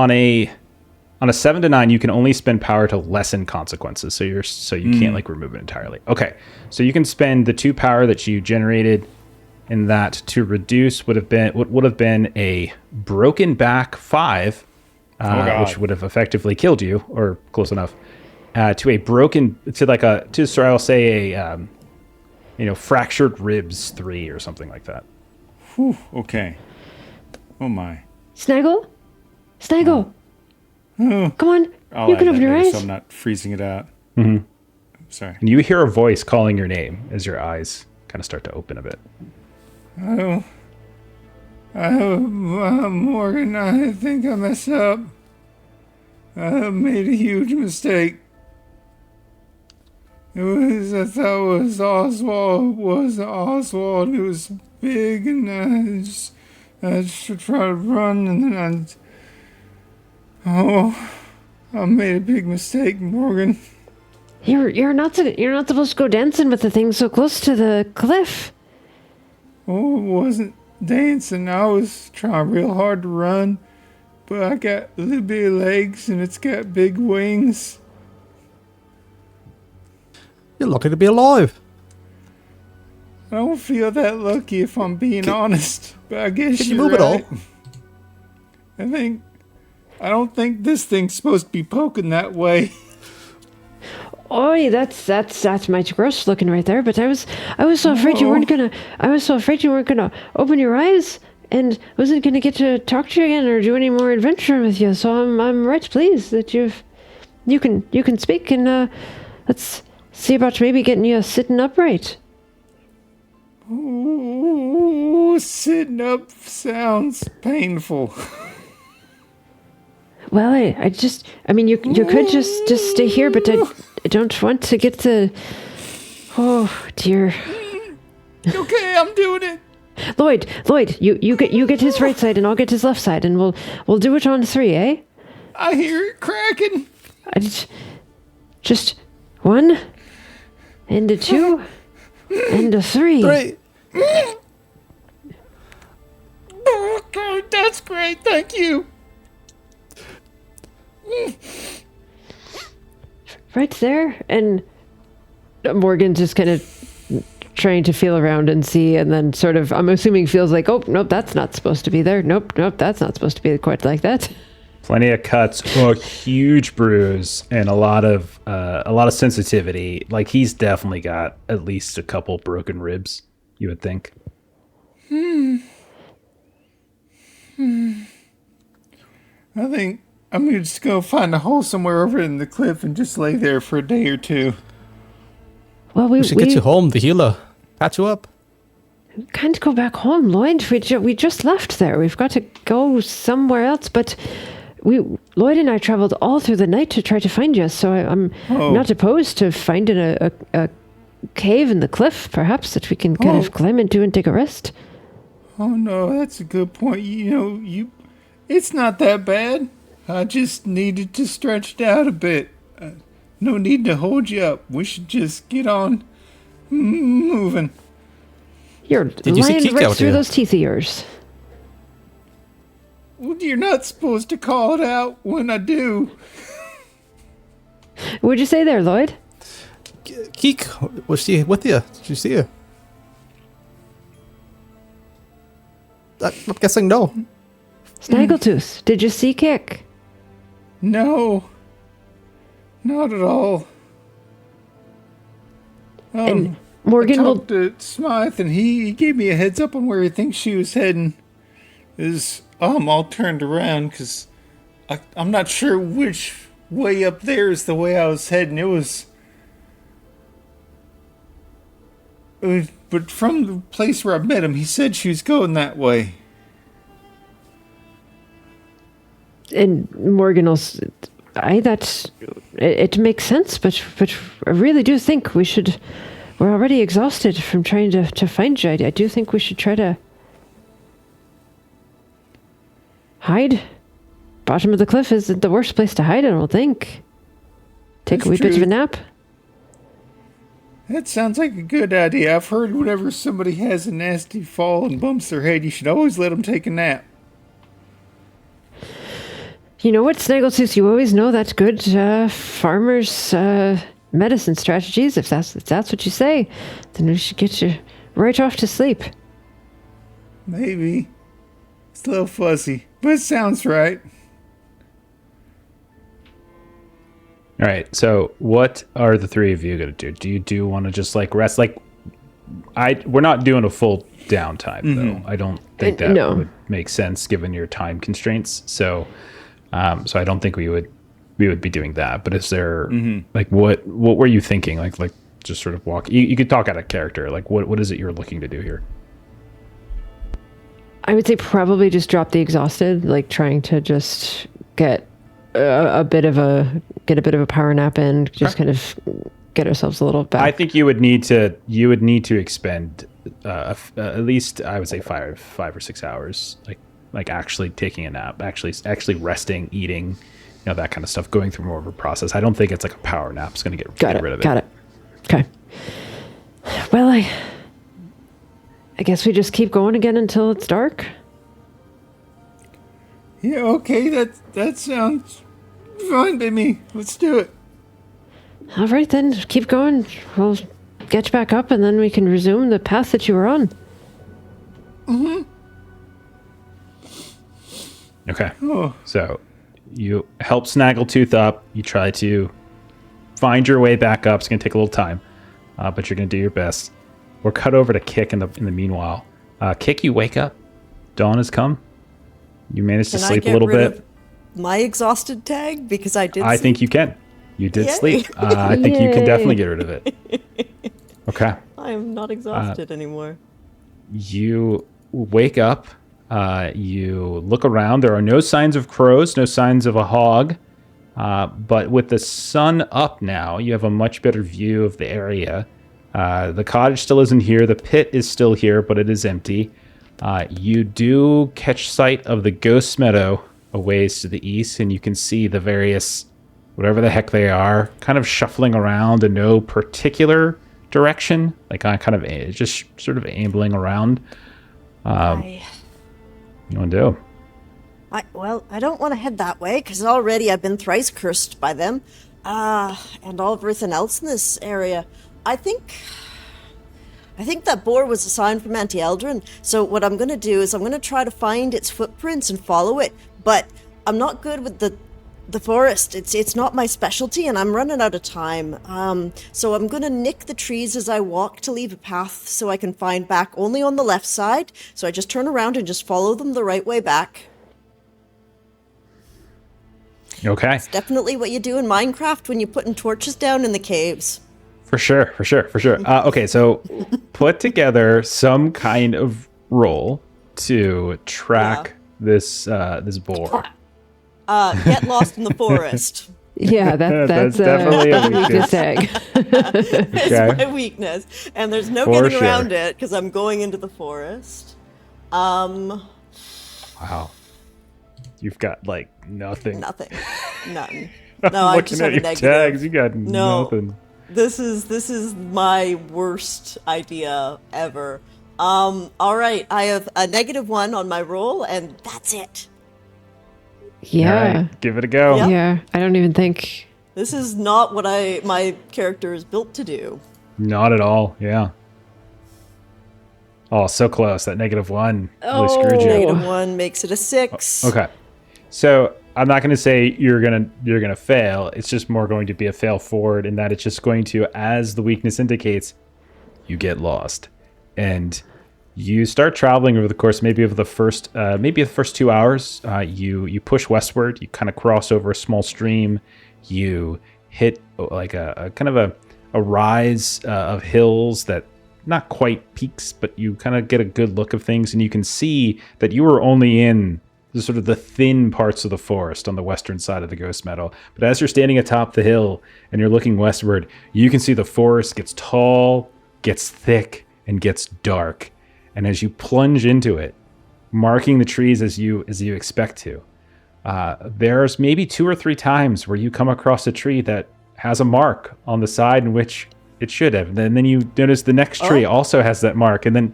a 7 to 9, you can only spend power to lessen consequences. So you can't like remove it entirely. Okay, so you can spend the 2 power that you generated in that to reduce would have been a broken back 5. God. Which would have effectively killed you, or close enough, to a broken, I'll say a, fractured ribs 3 or something like that. Whew, okay. Oh my. Snaggle? Come on. I'll You add can that open your later eyes. so I'm not freezing it out. Mm-hmm. Sorry. And you hear a voice calling your name as your eyes kind of start to open a bit. Morgan, I think I messed up. I made a huge mistake. I thought it was Oswald. It wasn't Oswald. It was big, and I just should try to run, and then I made a big mistake, Morgan. You're not supposed to go dancing with the thing so close to the cliff. Oh, it wasn't dancing. I was trying real hard to run, but I got little bitty legs, and it's got big wings. You're lucky to be alive. I don't feel that lucky, if I'm being honest, but I guess Can you you're move at all? right. I don't think this thing's supposed to be poking that way. Oi, that's mighty gross looking right there. But I was so afraid you weren't gonna open your eyes, and wasn't gonna get to talk to you again or do any more adventure with you. So I'm right pleased that you can speak, and let's see about maybe getting you sitting upright. Ooh, sitting up sounds painful. Well, I mean, you could just stay here, but I don't want to get the. Oh dear, Okay, I'm doing it. Lloyd, you get his right side, and I'll get his left side, and we'll do it on 3, eh? I hear it cracking. Just 1, and a 2, and a 3. Great. Okay, that's great. Thank you. Right there, and Morgan's just kind of trying to feel around and see, and then sort of, I'm assuming, feels like, oh, nope, that's not supposed to be there. Nope, that's not supposed to be quite like that. Plenty of cuts, a huge bruise, and a lot of sensitivity. Like, he's definitely got at least a couple broken ribs, you would think. I think I'm gonna just go find a hole somewhere over in the cliff and just lay there for a day or two. Well, We should get you home, the healer. Patch you up. can't go back home, Lloyd. We just left there. We've got to go somewhere else, but Lloyd and I traveled all through the night to try to find you, so I'm not opposed to finding a cave in the cliff, perhaps, that we can kind of climb into and take a rest. Oh no, that's a good point. It's not that bad. I just needed to stretch it out a bit. No need to hold you up. We should just get on moving. You're you see lying Keek right out through there? those teeth of yours. Well, you're not supposed to call it out when I do. What'd you say there, Lloyd? Keek, was she with you? Did you see her? I'm guessing no. Snaggletooth, did you see Kick? No. Not at all. And I Morgan will... talked to Smythe, and he gave me a heads up on where he thinks she was heading. Is all turned around because I'm not sure which way up there is the way I was heading. It was, but from the place where I met him, he said she was going that way. And Morgan will... It makes sense, but I really do think we should... We're already exhausted from trying to find you. I do think we should try to... hide. Bottom of the cliff isn't the worst place to hide, I don't think. Take That's a wee bit of true. a nap. That sounds like a good idea. I've heard whenever somebody has a nasty fall and bumps their head, you should always let them take a nap. You know what, Snaggletooth? You always know that's good farmers' medicine strategies. If that's what you say, then we should get you right off to sleep. Maybe. It's a little fuzzy, but it sounds right. All right. So, what are the three of you gonna do? Do you want to just like rest? Like, we're not doing a full downtime though. I don't think that No. would make sense given your time constraints. So, so I don't think we would be doing that. But is there like what were you thinking? Like just sort of walk. You could talk out of character. Like what is it you're looking to do here? I would say probably just drop the exhausted, like trying to just get a bit of a power nap in, just kind of get ourselves a little back. I think you would need to expend at least I would say 5 or 6 hours, like actually taking a nap, actually resting, eating, that kind of stuff, going through more of a process. I don't think it's like a power nap is going to get rid of it. Got it. Okay. Well, I guess we just keep going again until it's dark. Yeah, okay, that sounds fine to me. Let's do it. All right, then. Keep going. We'll get you back up, and then we can resume the path that you were on. Okay. Oh. So you help Snaggletooth up. You try to find your way back up. It's going to take a little time, but you're going to do your best. We're cut over to Kick in the meanwhile. Kick, you wake up. Dawn has come. You managed to Can I sleep a get little rid bit. of my exhausted tag? Because I did I sleep. think you can. You did Yay. sleep. I think you can Yay. definitely get rid of it. Okay. I am not exhausted anymore. You wake up. You look around. There are no signs of crows, no signs of a hog. But with the sun up now, you have a much better view of the area. The cottage still isn't here. The pit is still here, but it is empty. You do catch sight of the ghost meadow a ways to the east, and you can see the various, whatever the heck they are, kind of shuffling around in no particular direction, like kind of just sort of ambling around. I You want to do? I don't want to head that way because already I've been thrice cursed by them, and all of everything else in this area. I think that boar was a sign from Auntie Eldrin. So what I'm going to do is I'm going to try to find its footprints and follow it. But I'm not good with the forest. It's not my specialty, and I'm running out of time. So I'm going to nick the trees as I walk to leave a path so I can find back only on the left side. So I just turn around and just follow them the right way back. Okay. Definitely what you do in Minecraft when you're putting torches down in the caves. For sure. Okay, so put together some kind of roll to track this boar. Get lost in the forest. Yeah, that's definitely a weakness tag. It's Okay. my weakness. And there's no For getting sure. around it because I'm going into the forest. Wow. You've got like nothing. Nothing. None. I'm No, I looking just at have a your negative. tags. You got No. nothing. This is my worst idea ever. All right, I have a -1 on my roll, and that's it. Yeah. All right, give it a go. Yep. Yeah. I don't even think. This is not what my character is built to do. Not at all. Yeah. Oh, so close. That -1 really screwed you. -1 makes it a 6. Okay. So I'm not going to say you're gonna fail. It's just more going to be a fail forward in that it's just going to, as the weakness indicates, you get lost, and you start traveling over the course maybe of the first 2 hours. You push westward. You kind of cross over a small stream. You hit like a kind of a rise of hills that not quite peaks, but you kind of get a good look of things, and you can see that you were only in the sort of the thin parts of the forest on the western side of the Ghost Meadow. But as you're standing atop the hill and you're looking westward, you can see the forest gets tall, gets thick, and gets dark. And as you plunge into it, marking the trees as you expect to, there's maybe 2 or 3 times where you come across a tree that has a mark on the side in which it should have. And then you notice the next tree also has that mark, and then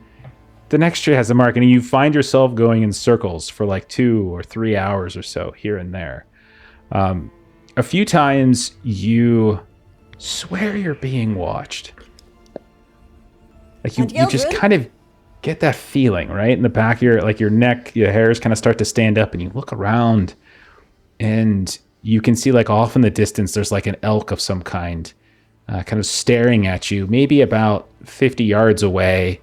the next tree has a mark, and you find yourself going in circles for like 2 or 3 hours or so here and there. A few times you swear you're being watched. Like you just kind of get that feeling, right? In the back of your neck, your hairs kind of start to stand up, and you look around and you can see like off in the distance, there's like an elk of some kind kind of staring at you, maybe about 50 yards away.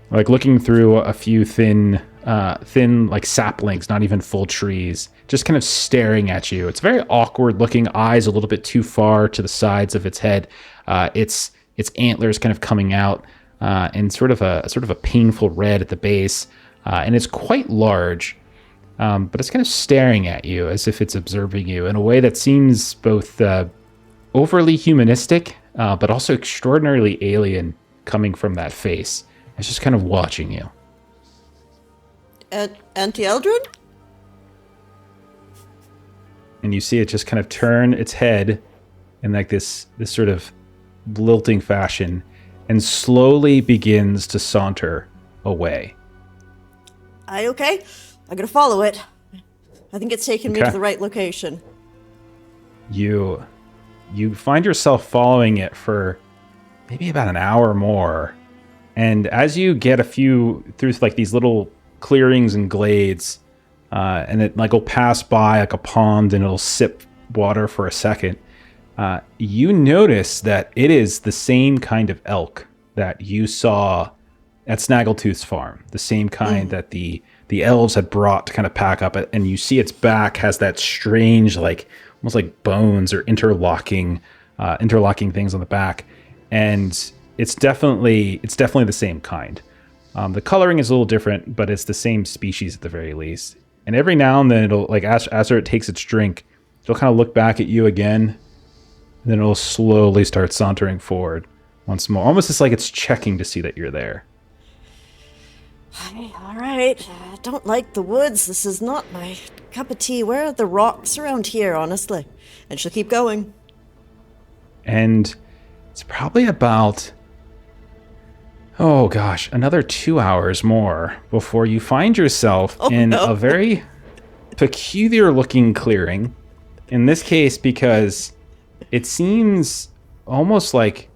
Like looking through a few thin like saplings, not even full trees, just kind of staring at you. It's very awkward looking, eyes a little bit too far to the sides of its head. Its antlers kind of coming out and sort of a painful red at the base, and it's quite large, but it's kind of staring at you as if it's observing you in a way that seems both overly humanistic, but also extraordinarily alien coming from that face. It's just kind of watching you. Auntie Eldred? And you see it just kind of turn its head in like this sort of lilting fashion and slowly begins to saunter away. Okay? I'm gonna follow it. I think it's taking me to the right location. You find yourself following it for maybe about an hour more. And as you get a few through like these little clearings and glades, and it like will pass by like a pond and it'll sip water for a second, you notice that it is the same kind of elk that you saw at Snaggletooth's farm, the same kind that the elves had brought to kind of pack up. And you see its back has that strange, like almost like bones or interlocking things on the back, and it's definitely the same kind. The coloring is a little different, but it's the same species at the very least. And every now and then it'll, like after it takes its drink, it'll kind of look back at you again, and then it'll slowly start sauntering forward once more, almost just like it's checking to see that you're there. All right. I don't like the woods. This is not my cup of tea. Where are the rocks around here, honestly? And she'll keep going. And it's probably about, another 2 hours more before you find yourself in a very peculiar looking clearing. In this case, because it seems almost like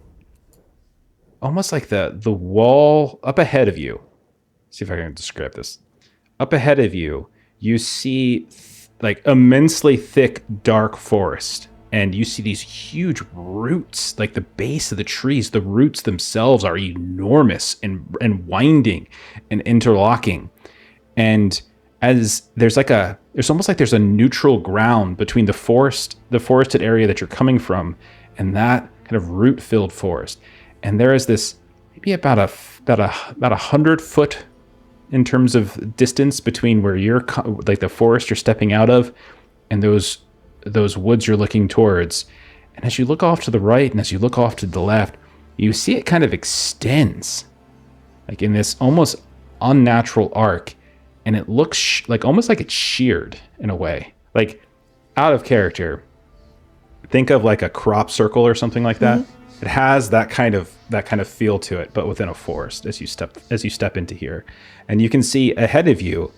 the wall up ahead of you. See if I can describe this. Up ahead of you, you see like immensely thick, dark forest. And you see these huge roots, like the base of the trees. The roots themselves are enormous and winding and interlocking. And as there's almost like there's a neutral ground between the forested area that you're coming from, and that kind of root-filled forest. And there is this maybe about 100 foot in terms of distance between where you're like the forest you're stepping out of and those woods you're looking towards. And as you look off to the right and as you look off to the left, you see it kind of extends like in this almost unnatural arc, and it looks like almost like it's sheared in a way, like out of character. Think of like a crop circle or something like that. It has that kind of feel to it, but within a forest as you step into here. And you can see ahead of you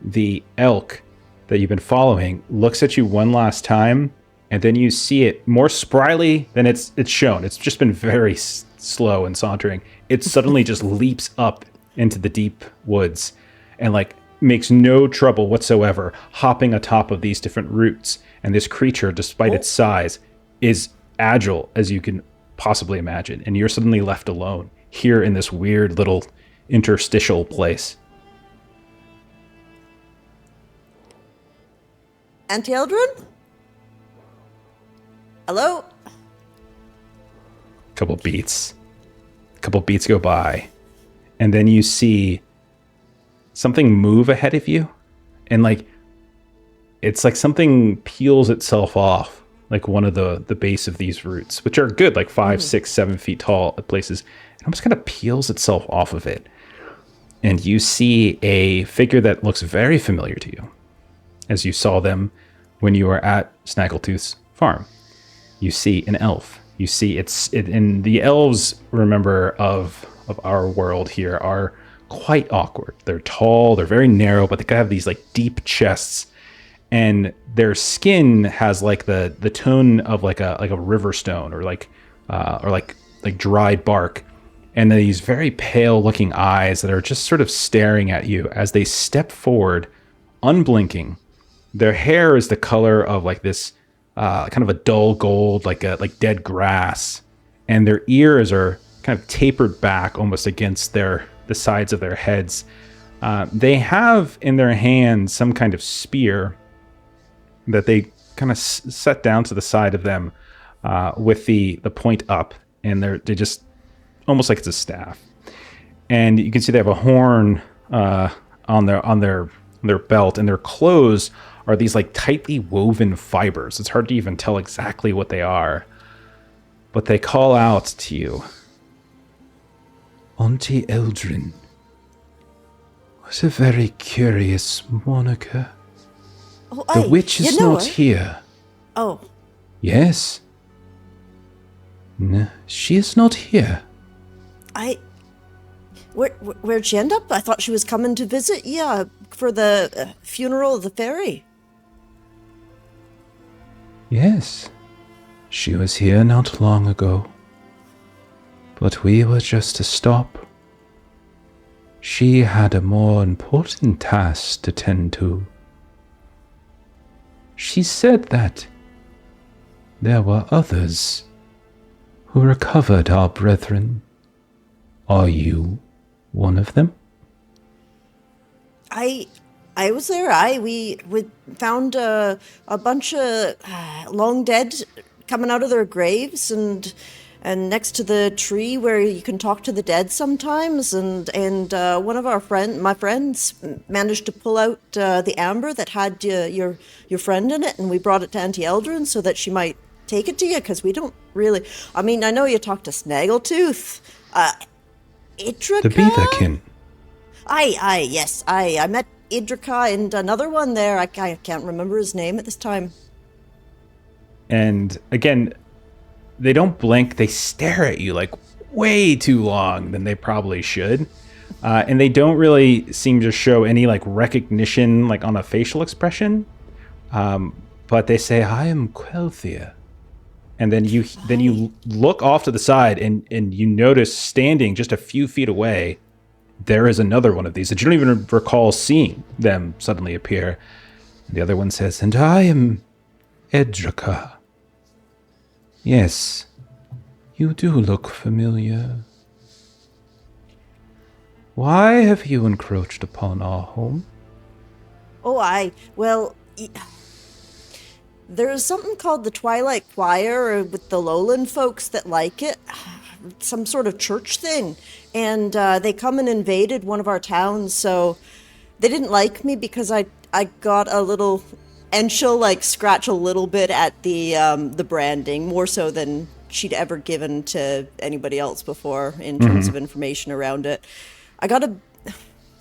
the elk that you've been following looks at you one last time, and then you see it more spryly than it's shown. It's just been very slow and sauntering. It suddenly just leaps up into the deep woods and like makes no trouble whatsoever hopping atop of these different roots. And this creature, despite its size, is agile as you can possibly imagine. And you're suddenly left alone here in this weird little interstitial place. Auntie Eldrin? Hello? Couple beats go by, and then you see something move ahead of you, and like it's like something peels itself off, like one of the base of these roots, which are good, like 5, 6, 7 feet tall at places. It almost kind of peels itself off of it, and you see a figure that looks very familiar to you, as you saw them when you were at Snaggletooth's farm. You see an elf. You see and the elves, remember, of our world here are quite awkward. They're tall, they're very narrow, but they have these like deep chests, and their skin has like the tone of like a river stone or like dried bark, and these very pale looking eyes that are just sort of staring at you as they step forward, unblinking. Their hair is the color of like this kind of a dull gold, like dead grass, and their ears are kind of tapered back almost against the sides of their heads. They have in their hands some kind of spear that they kind of set down to the side of them with the point up, and they just almost like it's a staff. And you can see they have a horn on their belt, and their clothes are these like tightly woven fibers. It's hard to even tell exactly what they are, but they call out to you. Auntie Eldrin. What a very curious moniker. Oh, The witch is not here. Oh. Yes. No, she is not here. Where'd she end up? I thought she was coming to visit you for the funeral of the fairy. Yes. She was here not long ago. But we were just to stop. She had a more important task to tend to. She said that there were others who recovered our brethren. Are you one of them? I was there. We found a bunch of long dead coming out of their graves, and next to the tree where you can talk to the dead sometimes, and one of my friends managed to pull out the amber that had your friend in it, and we brought it to Auntie Eldrin so that she might take it to you, because we don't really. I mean, I know you talked to Snaggletooth, Idrika. The Beaverkin. Yes, I met Idrika and another one there. I can't remember his name at this time. And again, they don't blink. They stare at you like way too long than they probably should. And they don't really seem to show any like recognition like on a facial expression. But they say, I am Quelthia. And then you look off to the side and you notice standing just a few feet away, there is another one of these that you don't even recall seeing them suddenly appear. The other one says, and I am Edrica. Yes, you do look familiar. Why have you encroached upon our home? There's something called the Twilight Choir with the Lowland folks that like it. Some sort of church thing. And they come and invaded one of our towns, so they didn't like me because I got a little... And she'll like scratch a little bit at the branding, more so than she'd ever given to anybody else before in terms of information around it. I got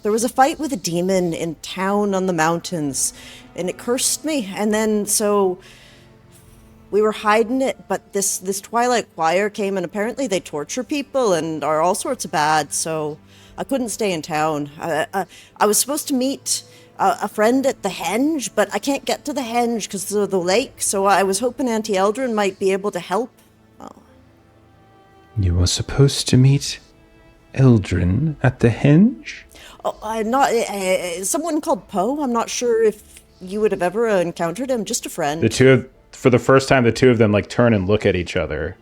there was a fight with a demon in town on the mountains, and it cursed me. And then so we were hiding it, but this Twilight Choir came, and apparently they torture people and are all sorts of bad. So I couldn't stay in town. I was supposed to meet a friend at the henge, but I can't get to the henge because of the lake. So I was hoping Auntie Eldrin might be able to help. You were supposed to meet Eldrin at the henge? Oh, I'm not. Someone called Poe. I'm not sure if you would have ever encountered him. Just a friend. For the first time, the two of them like turn and look at each other,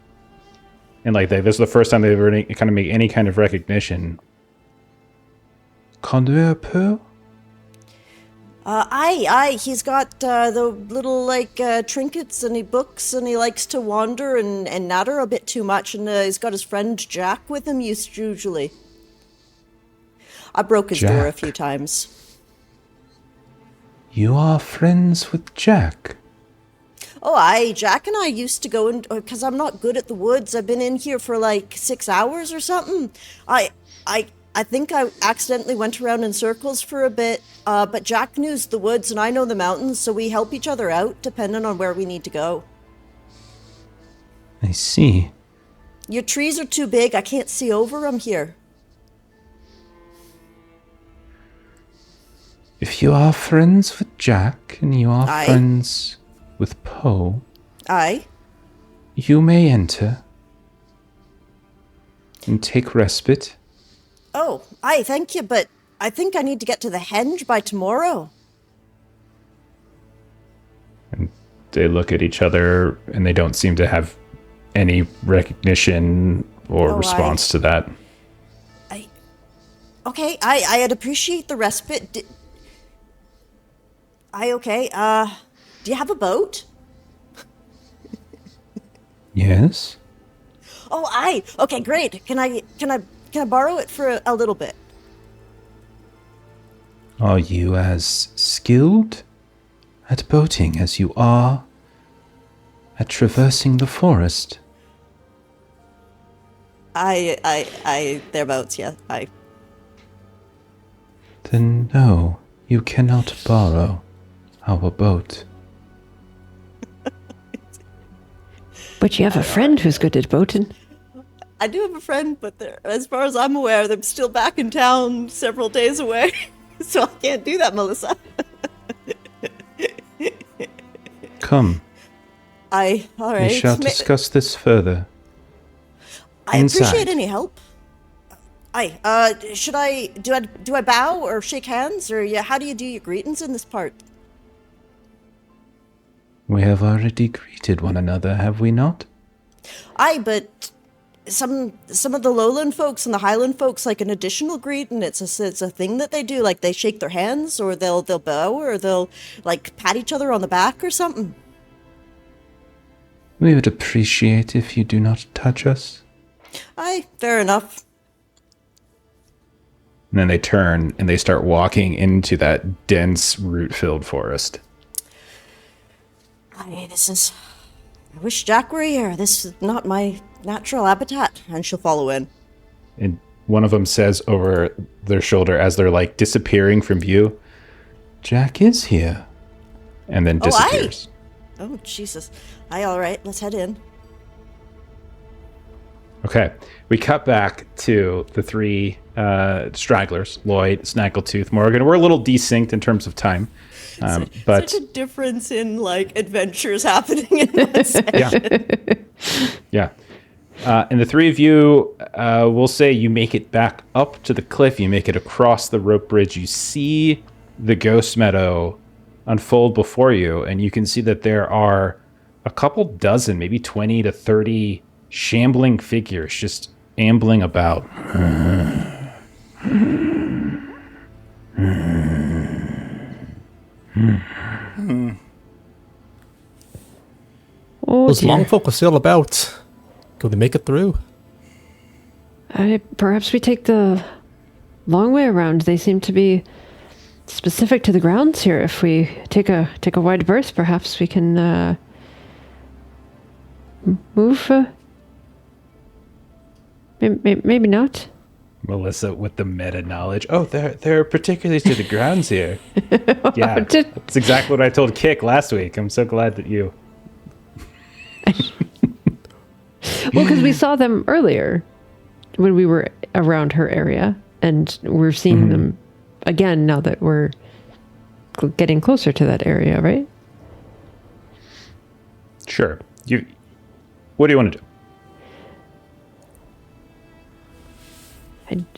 and like this is the first time they've ever kind of make any kind of recognition. Conduire Poe? He's got the little like trinkets and he books and he likes to wander and natter a bit too much, and he's got his friend Jack with him usually. I broke his door a few times. You are friends with Jack? Oh, aye. Jack and I used to go in, because I'm not good at the woods. I've been in here for like 6 hours or something. I think I accidentally went around in circles for a bit, but Jack knows the woods and I know the mountains, so we help each other out depending on where we need to go. I see. Your trees are too big. I can't see over them here. If you are friends with Jack and you are friends with Poe, you may enter and take respite. Oh, thank you, but I think I need to get to the henge by tomorrow. And they look at each other and they don't seem to have any recognition or response to that. Okay, I'd appreciate the respite. Okay, do you have a boat? Yes. Oh, okay, great. Can I borrow it for a little bit? Are you as skilled at boating as you are at traversing the forest? Thereabouts, yeah, Then no, you cannot borrow our boat. But you have a friend who's good at boating. I do have a friend, but as far as I'm aware, they're still back in town several days away. So I can't do that, Melissa. Come. All right. We shall discuss this further. I Inside. appreciate any help. Should I do I bow or shake hands, or how do you do your greetings in this part? We have already greeted one another, have we not? But some of the lowland folks and the highland folks like an additional greeting. It's a thing that they do. Like they shake their hands, or they'll bow, or they'll like pat each other on the back or something. We would appreciate if you do not touch us. Fair enough. And then they turn and they start walking into that dense root-filled forest. I wish Jack were here. This is not my natural habitat. And she'll follow in. And one of them says over their shoulder as they're like disappearing from view, Jack is here. And then disappears. Oh, Jesus. All right, let's head in. Okay, we cut back to the three stragglers, Lloyd, Snaggletooth, Morgan. We're a little desynced in terms of time. But such a difference in like adventures happening in one session. Yeah. And the three of you, will say you make it back up to the cliff. You make it across the rope bridge. You see the ghost meadow unfold before you, and you can see that there are a couple dozen, maybe 20 to 30 shambling figures just ambling about. Oh, Those dear. long folk are still about. Could we make it through? Perhaps we take the long way around. They seem to be specific to the grounds here. If we take a wide berth, perhaps we can move. Maybe not. Melissa with the meta knowledge. Oh, there are particulars to the grounds here. Yeah, that's exactly what I told Kick last week. I'm so glad that you. Well, because we saw them earlier when we were around her area, and we're seeing them again now that we're getting closer to that area, right? Sure. What do you want to do?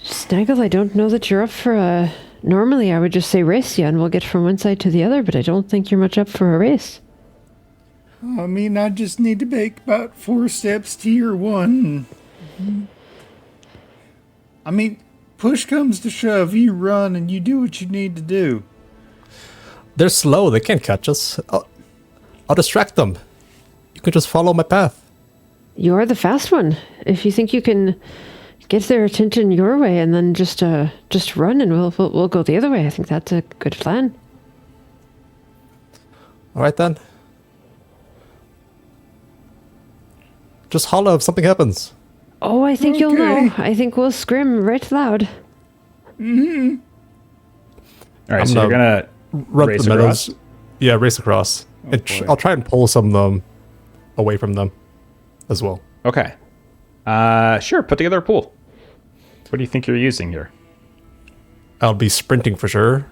Snaggle, I don't know that you're up for a... Normally, I would just say race you, and we'll get from one side to the other, but I don't think you're much up for a race. I mean, I just need to make about 4 steps to year 1. I mean, push comes to shove, you run and you do what you need to do. They're slow. They can't catch us. I'll distract them. You can just follow my path. You're the fast one. If you think you can get their attention your way and then just run and we'll go the other way, I think that's a good plan. All right, then. Just holler if something happens. Oh, I think you'll know. I think we'll scream right loud. All right, so you're gonna race the across. meadows. Yeah, race across. And boy. I'll try and pull some of them away from them as well. Okay. Sure. Put together a pool. What do you think you're using here? I'll be sprinting for sure,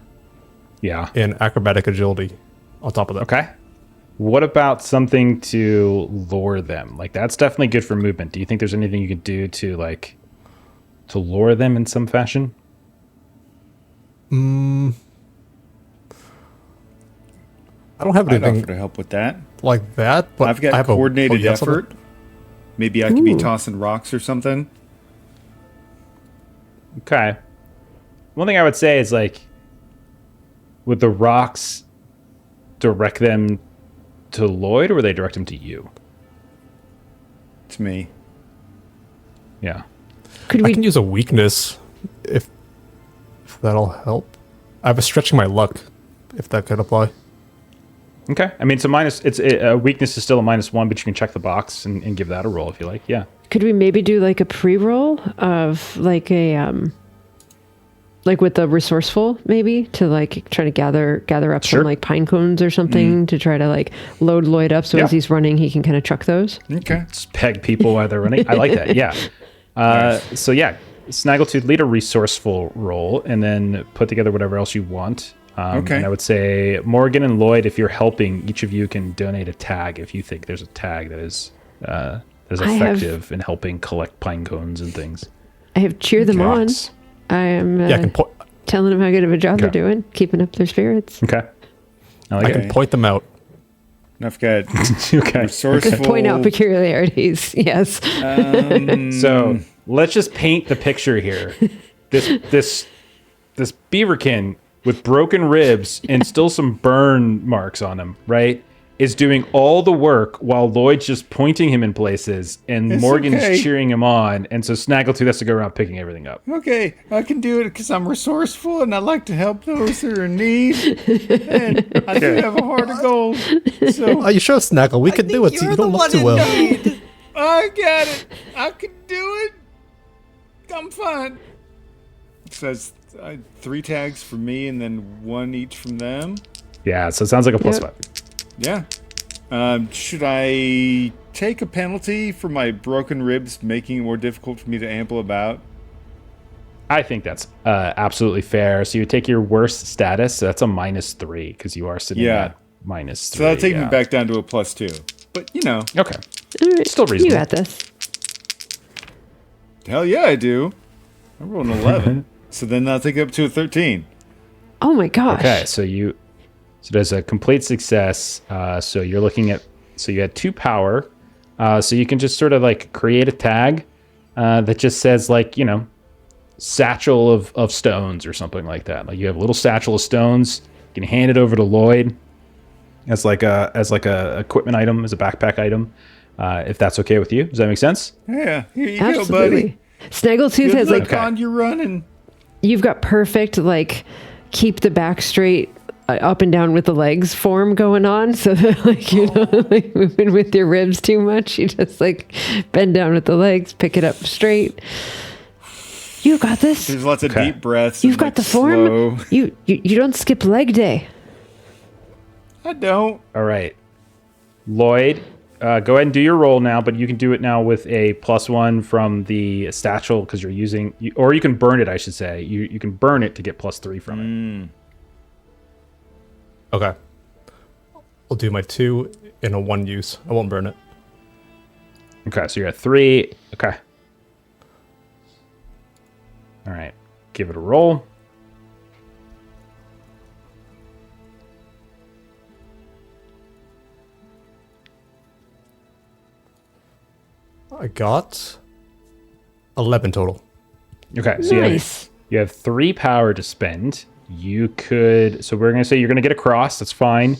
Yeah. and acrobatic agility on top of that. Okay. What about something to lure them? Like, that's definitely good for movement. Do you think there's anything you could do to lure them in some fashion? I don't have I'd anything offer to help with that. like that, but I've got I have coordinated you have something? effort. Maybe I could be tossing rocks or something. Okay. One thing I would say is, like, would the rocks direct them to Lloyd, or would they direct them to you? To me. Yeah. Could I we can use a weakness if that'll help. I have a stretching my luck, if that could apply. Okay. I mean, a weakness is still a -1, but you can check the box and give that a roll if you like. Yeah. Could we maybe do like a pre-roll of like a like with the resourceful, maybe to like try to gather up Sure. some like pine cones or something to try to like load Lloyd up so Yeah. as he's running he can kind of chuck those. Okay. Just peg people while they're running. I like that. Yeah. So yeah, Snaggletooth, lead a resourceful roll and then put together whatever else you want. Okay. And I would say Morgan and Lloyd, if you're helping, each of you can donate a tag if you think there's a tag that is effective in helping collect pine cones and things. I have cheer them on. Rocks. I am Yeah, I can telling them how good of a job they're Okay. doing, keeping up their spirits. Okay. I like I it. can point them out. And I've got Okay. resourceful. Point out peculiarities. Yes. So let's just paint the picture here. This beaverkin with broken ribs and still some burn marks on him, right? Is doing all the work while Lloyd's just pointing him in places and It's Morgan's okay. cheering him on. And so Snaggletooth has to go around picking everything up. Okay, I can do it because I'm resourceful and I like to help those that are in need. And I do have a heart of gold. So Are you sure, Snaggle? We can do it. You're You the don't look one too in well. need. I got it. I can do it. I'm fine. It says 3 tags for me and then 1 each from them. Yeah, so it sounds like a +5. Yeah. Should I take a penalty for my broken ribs, making it more difficult for me to amble about? I think that's absolutely fair. So you take your worst status. So that's a -3 because you are sitting Yeah. at -3. So that'll take me back down to a +2. But, you know, Okay. All right, Still you reasonable. got this. hell yeah, I do. I rolled an 11. So then that'll take it up to a 13. Oh my gosh. Okay, so there's a complete success. So you're looking at, so you had 2 power. So you can just sort of like create a tag that just says like, satchel of stones or something like that. Like you have a little satchel of stones. You can hand it over to Lloyd as like a equipment item, as a backpack item. If that's okay with you. Does that make sense? Yeah, here you go, buddy. Absolutely. Snaggletooth Good has luck like on your running. you've got perfect like keep the back straight up and down with the legs form going on, so that like like moving with your ribs too much, you just like bend down with the legs, pick it up straight. You got this. There's lots of Okay. deep breaths. You've and, got like, the form. slow- You don't skip leg day. I don't. All right. Lloyd, go ahead and do your roll now, but you can do it now with a +1 from the satchel because you're using, or you can burn it, I should say. You can burn it to get +3 from it. Okay. I'll do my 2 in a 1 use. I won't burn it. Okay, so you're at 3. Okay. All right. Give it a roll. I got 11 total. Okay, so Nice. you have 3 power to spend. You could, so we're going to say you're going to get a cross. That's fine.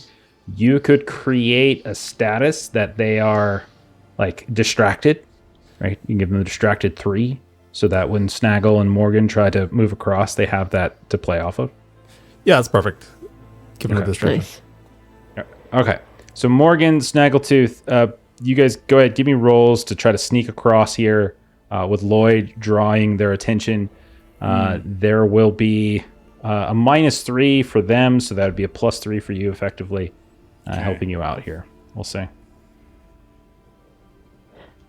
You could create a status that they are like distracted, right? You can give them the distracted 3 so that when Snaggle and Morgan try to move across, they have that to play off of. Yeah, that's perfect. Give it a Okay. distraction. Nice. Okay, so Morgan, Snaggletooth, you guys go ahead, give me rolls to try to sneak across here with Lloyd drawing their attention. There will be a -3 for them, so that would be a +3 for you effectively, helping you out here. We'll see.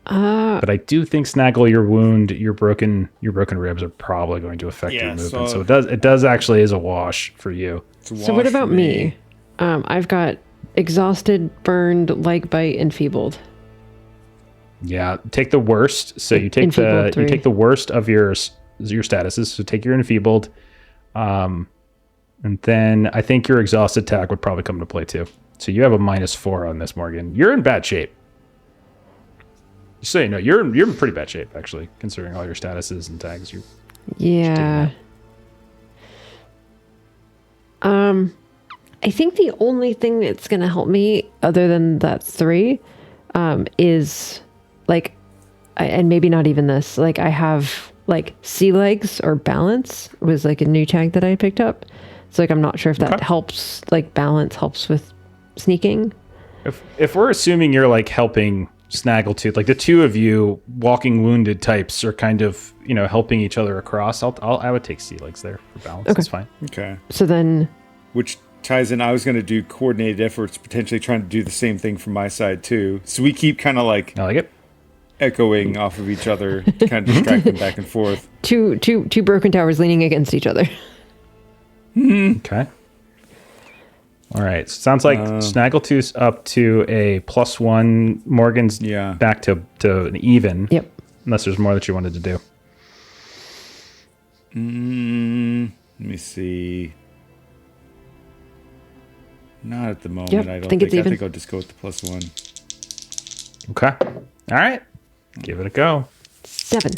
But I do think Snaggle, your wound, your broken ribs are probably going to affect your Yeah, movement. so- So it does actually is a wash for you. It's a So what wash about for me? I've got exhausted, burned, leg bite, enfeebled. Yeah, take the worst. So you take Enfeebled 3. worst of your statuses. So take your enfeebled, and then I think your exhausted tag would probably come into play too. So you have a -4 on this, Morgan. You're in bad shape. Just so you know, you're in pretty bad shape actually, considering all your statuses and tags. Yeah. I think the only thing that's going to help me other than that 3 is like, and maybe not even this, like I have like sea legs or balance was like a new tag that I picked up. So like, I'm not sure if that Okay. helps, like balance helps with sneaking. If we're assuming you're like helping Snaggletooth, like the two of you walking wounded types are kind of, helping each other across, I would take sea legs there for balance. Okay. That's fine. Okay. So then, Which ties in, I was going to do coordinated efforts, potentially trying to do the same thing from my side too. So we keep kind of like I like it. echoing off of each other, kind of distracting back and forth. two broken towers leaning against each other. Okay. All right. So sounds like Snaggletooth's up to a +1. Morgan's Yeah. back to an even. Yep. Unless there's more that you wanted to do. Let me see. Not at the moment. Yep, I don't think think. it's I even. think I'll just go with the +1. Okay. All right. Give it a go. 7.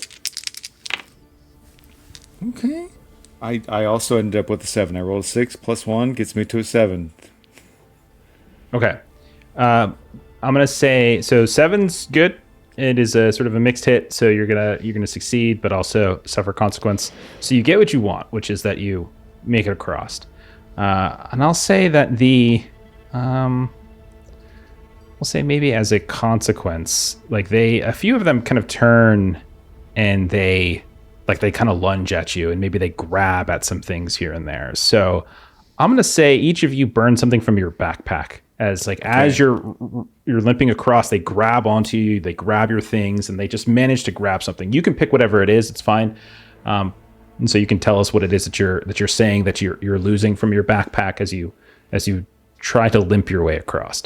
Okay. I also ended up with a 7. I rolled a 6 +1 gets me to a 7. Okay. I'm gonna say so. 7's good. It is a sort of a mixed hit, so you're gonna succeed, but also suffer consequence. So you get what you want, which is that you make it across. And I'll say that we'll say maybe as a consequence, like a few of them kind of turn and they kind of lunge at you and maybe they grab at some things here and there. So I'm going to say each of you burn something from your backpack as you're limping across, they grab onto you, they grab your things and they just manage to grab something. You can pick whatever it is. It's fine. And so you can tell us what it is that you're saying that you're losing from your backpack as you try to limp your way across.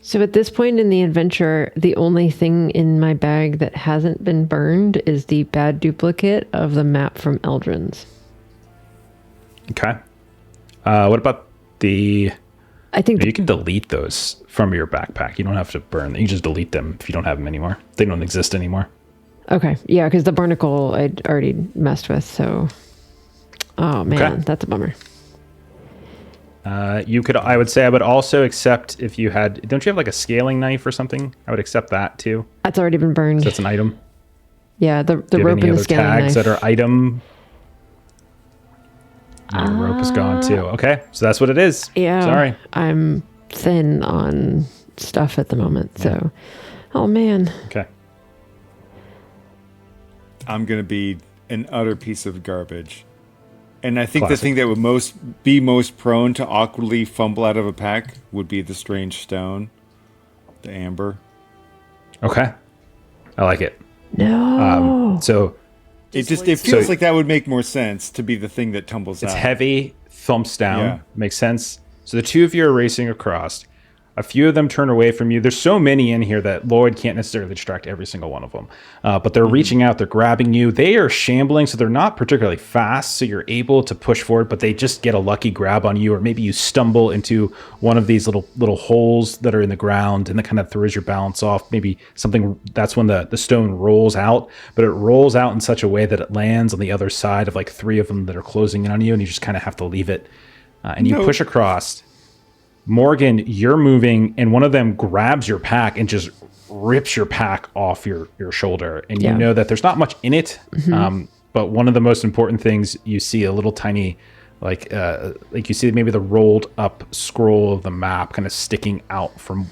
So at this point in the adventure, the only thing in my bag that hasn't been burned is the bad duplicate of the map from Eldrin's. Okay. What about I think you can delete those from your backpack. You don't have to burn them. You just delete them if you don't have them anymore. They don't exist anymore. okay, yeah, because the barnacle I'd already messed with. So, oh man, Okay. that's a bummer. I would say I would also accept if you had, don't you have like a scaling knife or something? I would accept that too. That's already been burned. That's an item. Yeah, the Do you have rope any and the other scaling tags knife. that are item? No, the rope is gone too. Okay, so that's what it is. Yeah, Sorry. I'm thin on stuff at the moment. So, oh man, Okay. I'm going to be an utter piece of garbage. And I think Classic. the thing that would be most prone to awkwardly fumble out of a pack would be the strange stone, the amber. Okay. I like it. No. So It feels like that would make more sense to be the thing that tumbles it's out. heavy, thumps down. Yeah. Makes sense. So the two of you are racing across. A few of them turn away from you. There's so many in here that Lloyd can't necessarily distract every single one of them. But they're reaching out. They're grabbing you. They are shambling, so they're not particularly fast. So you're able to push forward, but they just get a lucky grab on you, or maybe you stumble into one of these little holes that are in the ground, and that kind of throws your balance off. Maybe something, that's when the stone rolls out, but it rolls out in such a way that it lands on the other side of like three of them that are closing in on you, and you just kind of have to leave it. And you push across. Morgan, you're moving, and one of them grabs your pack and just rips your pack off your shoulder. And you know that there's not much in it, but one of the most important things, you see a little tiny, like you see maybe the rolled up scroll of the map kind of sticking out from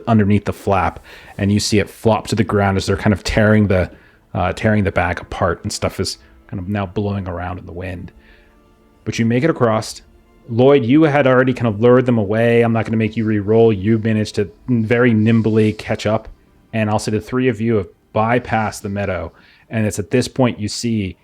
underneath the flap, and you see it flop to the ground as they're kind of tearing the bag apart, and stuff is kind of now blowing around in the wind. But you make it across. Lloyd, you had already kind of lured them away. I'm not going to make you re-roll. You managed to very nimbly catch up. And I'll say the three of you have bypassed the meadow. And it's at this point you see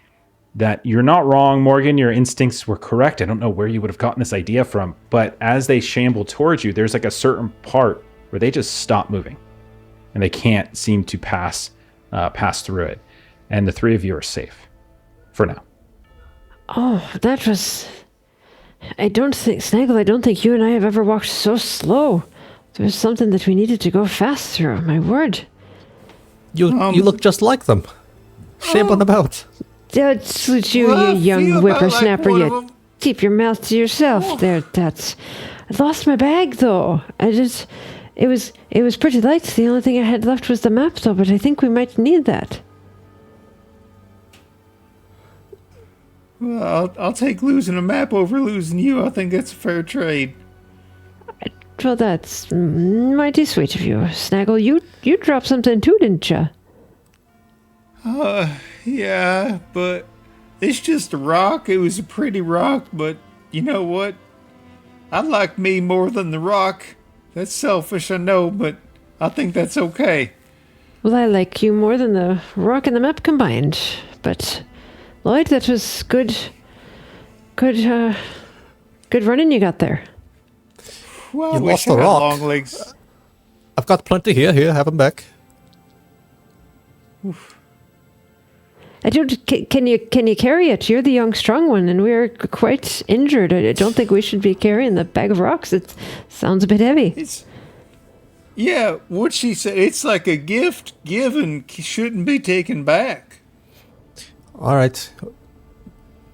that you're not wrong, Morgan. Your instincts were correct. I don't know where you would have gotten this idea from. But as they shamble towards you, there's like a certain part where they just stop moving. And they can't seem to pass through it. And the three of you are safe. For now. Oh, that was... I don't think you and I have ever walked so slow. There was something that we needed to go fast through. My word. You look just like them. Shambling about. That's what you young whippersnapper. You keep your mouth to yourself. There, that's... I lost my bag, though. It was pretty light. The only thing I had left was the map, though, but I think we might need that. Well, I'll take losing a map over losing you. I think that's a fair trade. Well, that's mighty sweet of you. Snaggle, you dropped something too, didn't you? Yeah, but it's just a rock. It was a pretty rock, but you know what? I like me more than the rock. That's selfish, I know, but I think that's okay. Well, I like you more than the rock and the map combined, but... Lloyd, that was good running you got there. Well, You I wish lost I the had rock. long legs. I've got plenty here. Here, have them back. Can you carry it? You're the young, strong one, and we're quite injured. I don't think we should be carrying the bag of rocks. It sounds a bit heavy. Yeah, what she said, it's like a gift given shouldn't be taken back. All right.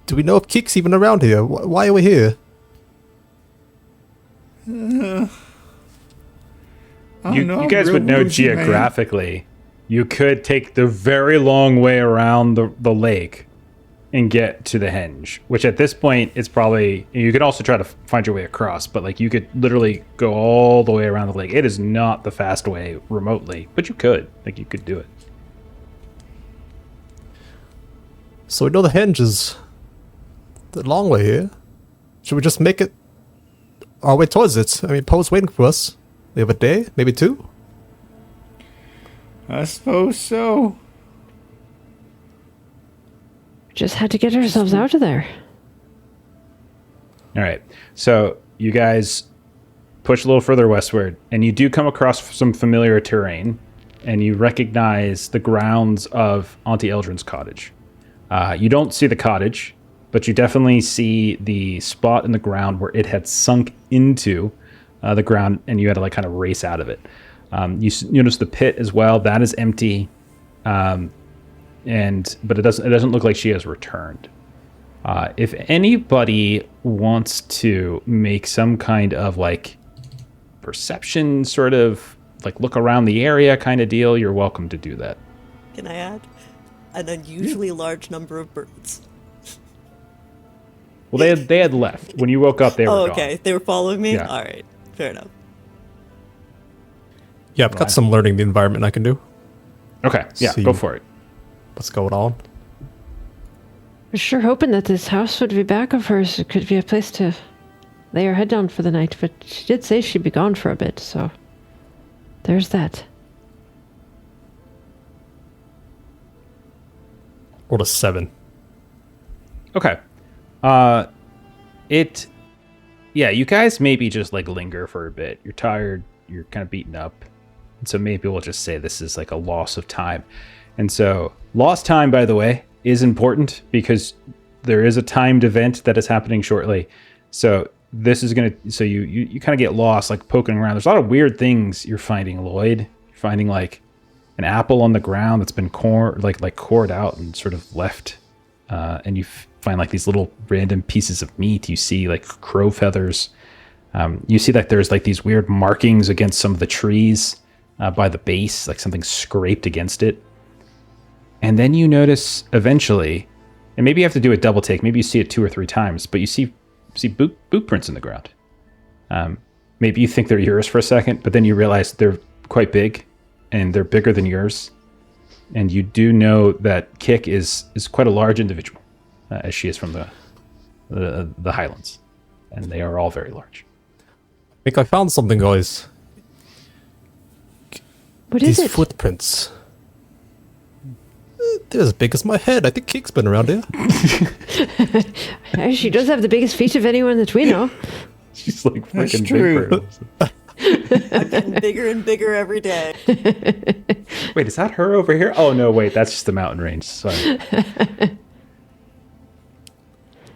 Do we know if Keek's even around here? Why are we here? I don't know, You guys real would know woozy, man. geographically, you could take the very long way around the lake and get to the henge, which at this point it's probably, you could also try to find your way across, but like you could literally go all the way around the lake. It is not the fast way remotely, but you could. Like you could do it. So we know the henge is the long way here. Should we just make it our way towards it? I mean, Poe's waiting for us. We have a day, maybe two. I suppose so. Just had to get ourselves out of there. All right. So you guys push a little further westward, and you do come across some familiar terrain, and you recognize the grounds of Auntie Eldrin's cottage. You don't see the cottage, but you definitely see the spot in the ground where it had sunk into the ground, and you had to like kind of race out of it. You notice the pit as well. That is empty, but it doesn't look like she has returned. If anybody wants to make some kind of like perception sort of like look around the area kind of deal, you're welcome to do that. Can I add? An unusually large number of birds. Well, they had left. When you woke up, they were Oh, gone. okay. They were following me? Yeah. All right. Fair enough. Yeah, I've got some learning the environment I can do. Okay, yeah, See. go for it. What's going on? was sure hoping that this house would be back of hers. It could be a place to lay her head down for the night, but she did say she'd be gone for a bit, so there's that. Rolled a 7. Okay. Yeah, you guys maybe just like linger for a bit. You're tired, you're kind of beaten up. And so maybe we'll just say this is like a loss of time. And so lost time, by the way, is important because there is a timed event that is happening shortly. So this is so you kind of get lost, like poking around. There's a lot of weird things you're finding, Lloyd. You're finding like an apple on the ground that's been cored out and sort of left. And you find like these little random pieces of meat. You see like crow feathers. You see that there's like these weird markings against some of the trees by the base, like something scraped against it. And then you notice eventually, and maybe you have to do a double take. Maybe you see it 2 or 3 times, but you see boot prints in the ground. Maybe you think they're yours for a second, but then you realize they're quite big, and they're bigger than yours. And you do know that Kick is quite a large individual, as she is from the Highlands, and they are all very large. I think I found something, guys. What is These it? footprints. They're as big as my head. I think Kick's been around here. She does have the biggest feet of anyone that we know. She's like That's freaking true. big. I'm getting bigger and bigger every day. Wait, is that her over here? Oh no, wait, that's just the mountain range. Sorry.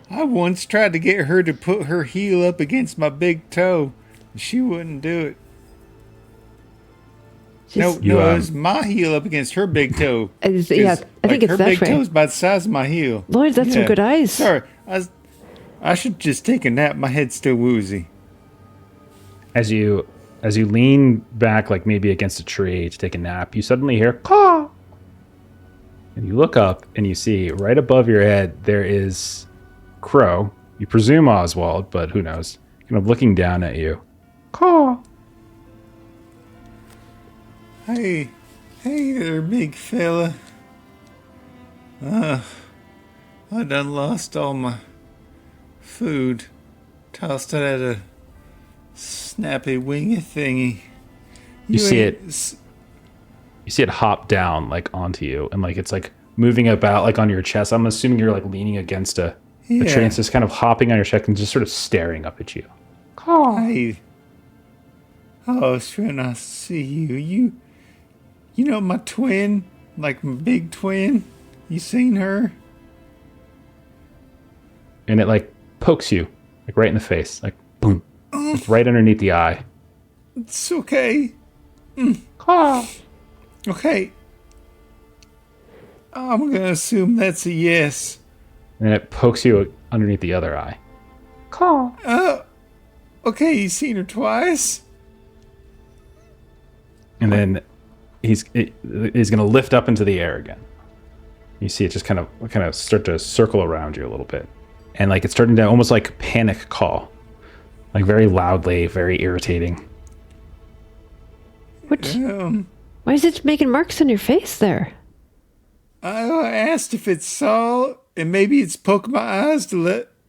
I once tried to get her to put her heel up against my big toe, and she wouldn't do it. No, You, it was my heel up against her big toe. Yeah, I think it's her that big way. toe's about the size of my heel. Lloyd, that's some good eyes. Sorry, I should just take a nap. My head's still woozy. As you lean back, like maybe against a tree to take a nap, you suddenly hear caw, and you look up and you see right above your head there is Crow. You presume Oswald, but who knows? Kind of looking down at you. Caw. Hey there, big fella. I done lost all my food. Tossed it at a snappy wingy thingy. You see it hop down like onto you, and like it's like moving about like on your chest. I'm assuming you're like leaning against a tree, and it's just kind of hopping on your chest and just sort of staring up at you. Hey. Oh, it's real nice to see you. You know my twin? Like my big twin? You seen her? And it like pokes you like right in the face, like boom, like, right underneath the eye. It's okay. Caw. Okay. I'm gonna assume that's a yes. And then it pokes you underneath the other eye. Caw. Okay, you seen her twice? And then he's gonna lift up into the air again. You see it just kind of start to circle around you a little bit, and like it's starting to almost like panic call, like very loudly, very irritating. What? Why is it making marks on your face there? I asked if it saw, and maybe it's poking my eyes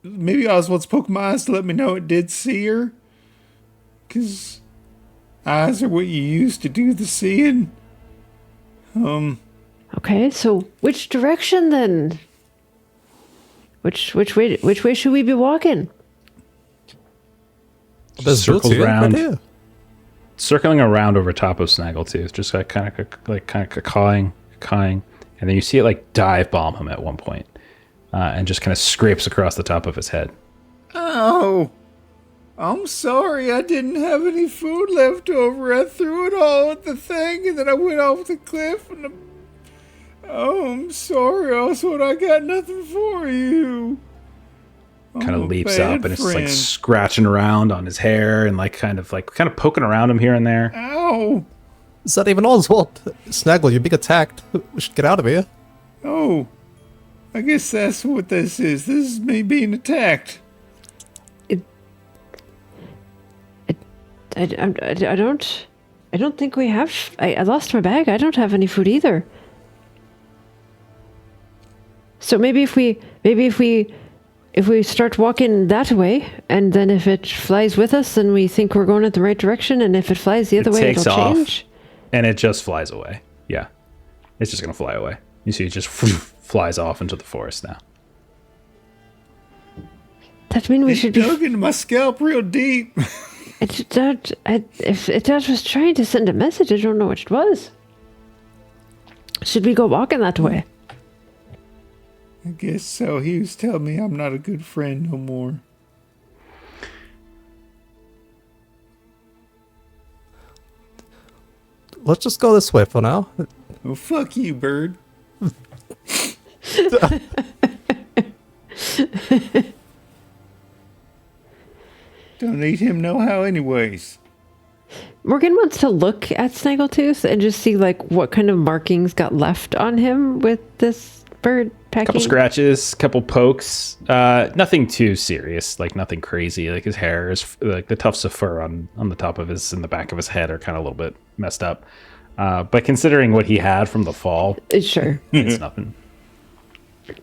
maybe Oswald's poking my eyes to let me know it did see her. 'Cause eyes are what you use to do the seeing. Okay, so which direction then? Which way should we be walking? There's Circles boots here, around. right here. Circling around over top of Snaggletooth, just like kind of cawing, and then you see it like dive bomb him at one point, and just kind of scrapes across the top of his head. Oh, I'm sorry. I didn't have any food left over. I threw it all at the thing, and then I went off the cliff. I'm sorry, Oswald. I got nothing for you. Kind I'm of a leaps bad up and it's just like friend. scratching around on his hair and like kind of poking around him here and there. Ow! Is that even Oswald? Snaggle, you're being attacked. We should get out of here. Oh, I guess that's what this is. This is me being attacked. I don't think we have. I lost my bag. I don't have any food either. So maybe if we start walking that way, and then if it flies with us, then we think we're going in the right direction, and if it flies the other way, takes it'll off, change. and it just flies away. Yeah, it's just gonna fly away. You see, it just flies off into the forest now. That means we should be. Dug into my scalp real deep. If it was trying to send a message, I don't know what it was. Should we go walking that way? I guess so. He was telling me I'm not a good friend no more. Let's just go this way for now. Well, fuck you, bird. Don't need him no how anyways. Morgan wants to look at Snaggletooth and just see like what kind of markings got left on him with this bird packing. Couple scratches, couple pokes. Nothing too serious, like nothing crazy. Like his hair is like the tufts of fur on the top of his and the back of his head are kind of a little bit messed up. But considering what he had from the fall, Sure. it's nothing.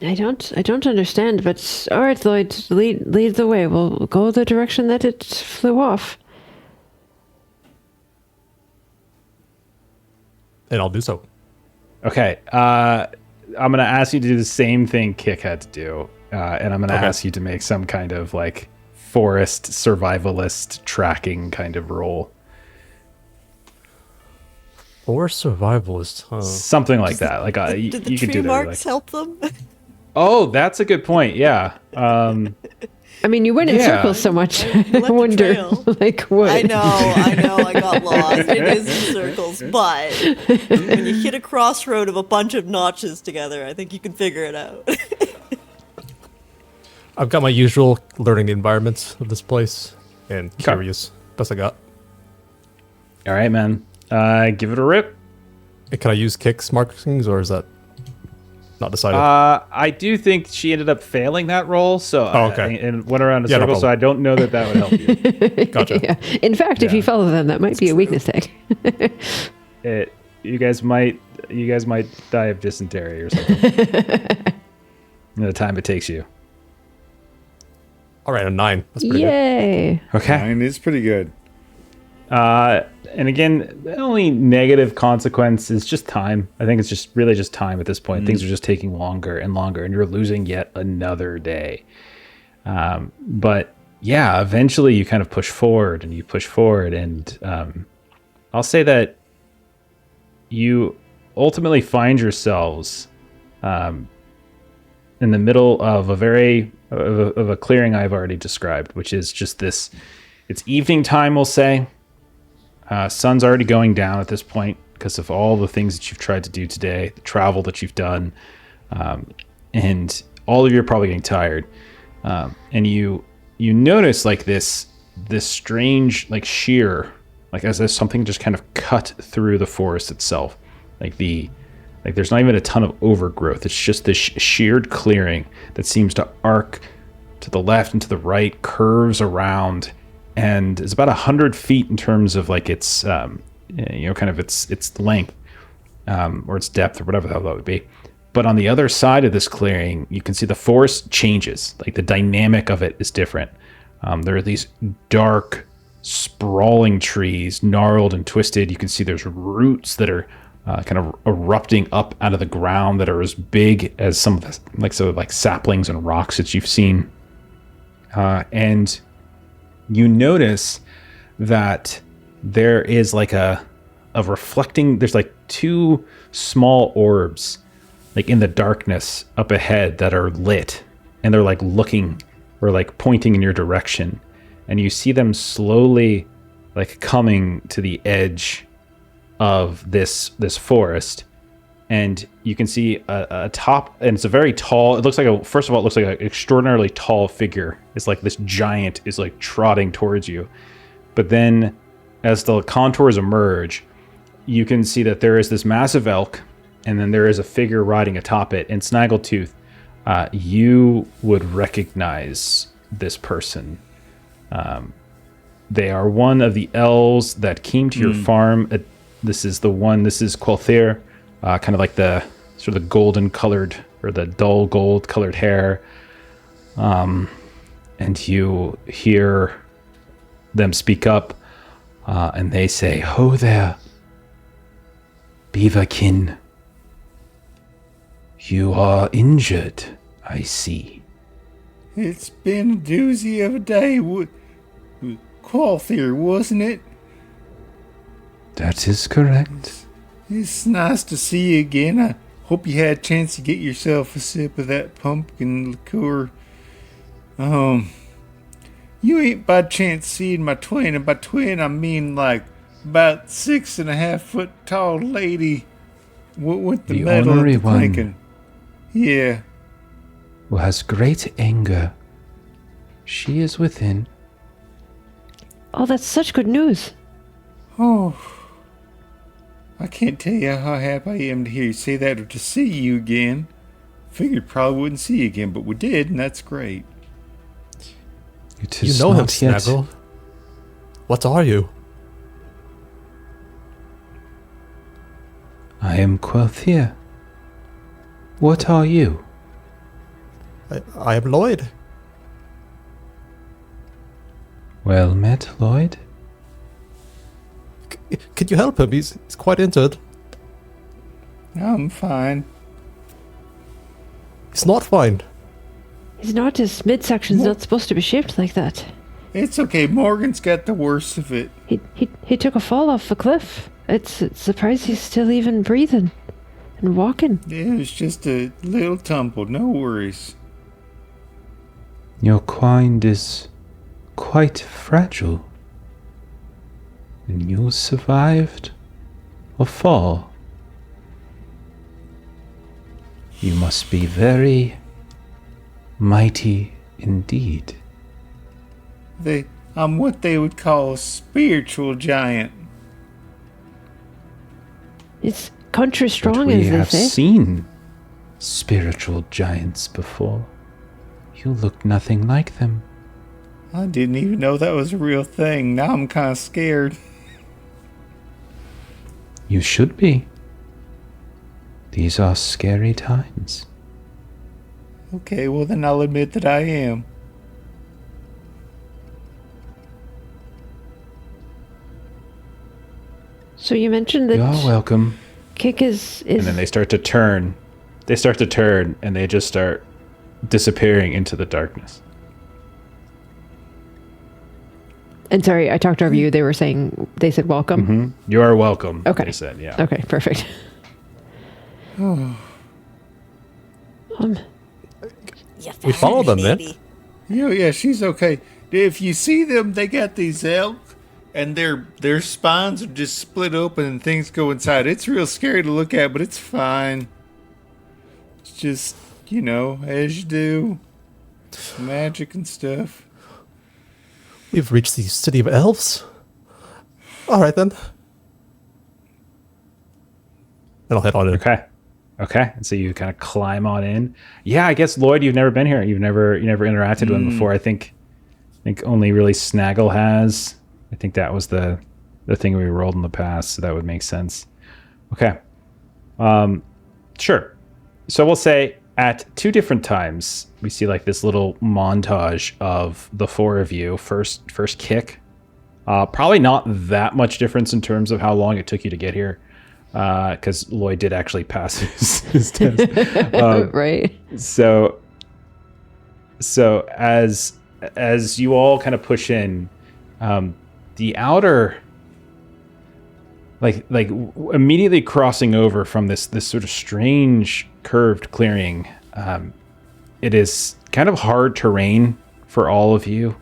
I don't understand, but all right, Lloyd, lead the way. We'll go the direction that it flew off. And I'll do so. Okay. I'm going to ask you to do the same thing Kick had to do. And I'm going to ask you to make some kind of like forest survivalist tracking kind of roll. Or survivalist, huh? Something like that. Like you Did the can tree do that. marks help them? Oh, that's a good point. Yeah. I mean, you went in Yeah. circles so much. I left a wonder, trail. like what? I know, I got lost. It is in circles, but when you hit a crossroad of a bunch of notches together, I think you can figure it out. I've got my usual learning environments of this place and curious. Best I got. All right, man. Give it a rip. Can I use Kick's markings, or is that not decided? I do think she ended up failing that roll, so okay. and went around a Yeah, no circle. So problem. I don't know that would help you. Gotcha. Yeah. In fact, if you follow them, that might be a weakness tag. You guys might die of dysentery or something. In the time it takes you. All right, a 9. That's pretty good. Yay! Okay. Mine is pretty good. And again, the only negative consequence is just time. I think it's just really just time at this point. Things are just taking longer and longer, and you're losing yet another day. But yeah, eventually you kind of push forward, and I'll say that you ultimately find yourselves in the middle of a clearing I've already described, which is just this. It's evening time, we'll say. Sun's already going down at this point because of all the things that you've tried to do today, the travel that you've done, and all of you are probably getting tired. And you notice like this strange like sheer, like as if something just kind of cut through the forest itself. Like there's not even a ton of overgrowth. It's just this sheared clearing that seems to arc to the left and to the right, curves around. And it's about 100 feet in terms of like its, kind of its length, or its depth, or whatever the hell that would be. But on the other side of this clearing, you can see the forest changes. Like the dynamic of it is different. There are these dark, sprawling trees, gnarled and twisted. You can see there's roots that are kind of erupting up out of the ground that are as big as some of the like saplings and rocks that you've seen, and you notice that there is like a reflecting, there's like two small orbs like in the darkness up ahead that are lit, and they're like looking or like pointing in your direction, and you see them slowly like coming to the edge of this forest, and you can see a top, and it's a very tall, it looks like first of all, it looks like an extraordinarily tall figure. It's like this giant is like trotting towards you. But then as the contours emerge, you can see that there is this massive elk, and then there is a figure riding atop it. And Snaggletooth, you would recognize this person. They are one of the elves that came to your farm. This is Quelthair. Kind of like the sort of the golden colored or the dull gold colored hair. And you hear them speak up, and they say, "Ho there, Beaverkin. You are injured, I see." It's been a doozy of a day. Qualthier, wasn't it? That is correct. It's nice to see you again. I hope you had a chance to get yourself a sip of that pumpkin liqueur. You ain't by chance seeing my twin, and by twin I mean like about 6.5 foot tall lady with the medal ornery of the one. Lincoln. Yeah. Who has great anger. She is within. Oh, that's such good news. Oh. I can't tell you how happy I am to hear you say that or to see you again. Figured probably wouldn't see you again, but we did, and that's great. It You is know him, not yet. Snaggle. What are you? I am Quelthia. What are you? I am Lloyd. Well met, Lloyd. Could you help him? He's quite injured. I'm fine. He's not fine. He's not, his midsection's not supposed to be shaped like that. It's okay. Morgan's got the worst of it. He took a fall off a cliff. It's surprised he's still even breathing and walking. It was just a little tumble. No worries. Your kind is quite fragile. And you survived a fall. You must be very mighty indeed. I'm what they would call a spiritual giant. It's country But strong, we as they have say. seen spiritual giants before. You look nothing like them. I didn't even know that was a real thing. Now I'm kind of scared. You should be. These are scary times. Okay, well then I'll admit that I am. So you mentioned that You are welcome. Kick is And then they start to turn. They start to turn, and they just start disappearing into the darkness. And sorry, I talked over you. They said welcome. You are welcome. Okay. They said, yeah. Okay, perfect. We follow them then. Yeah, she's okay. If you see them, they got these elk, and their spines are just split open and things go inside. It's real scary to look at, but it's fine. It's just, as you do. Magic and stuff. We've reached the city of elves. Alright then. And I'll head on in. Okay. And so you kind of climb on in. Yeah, I guess Lloyd, you've never been here. You never interacted with him before. I think only really Snaggle has. I think that was the thing we rolled in the past, so that would make sense. Okay. Sure. So we'll say at two different times we see like this little montage of the four of you. First Kick. Probably not that much difference in terms of how long it took you to get here. Because Lloyd did actually pass his test. Right. So as you all kind of push in, the outer, like immediately crossing over from this sort of strange curved clearing, it is kind of hard terrain for all of you,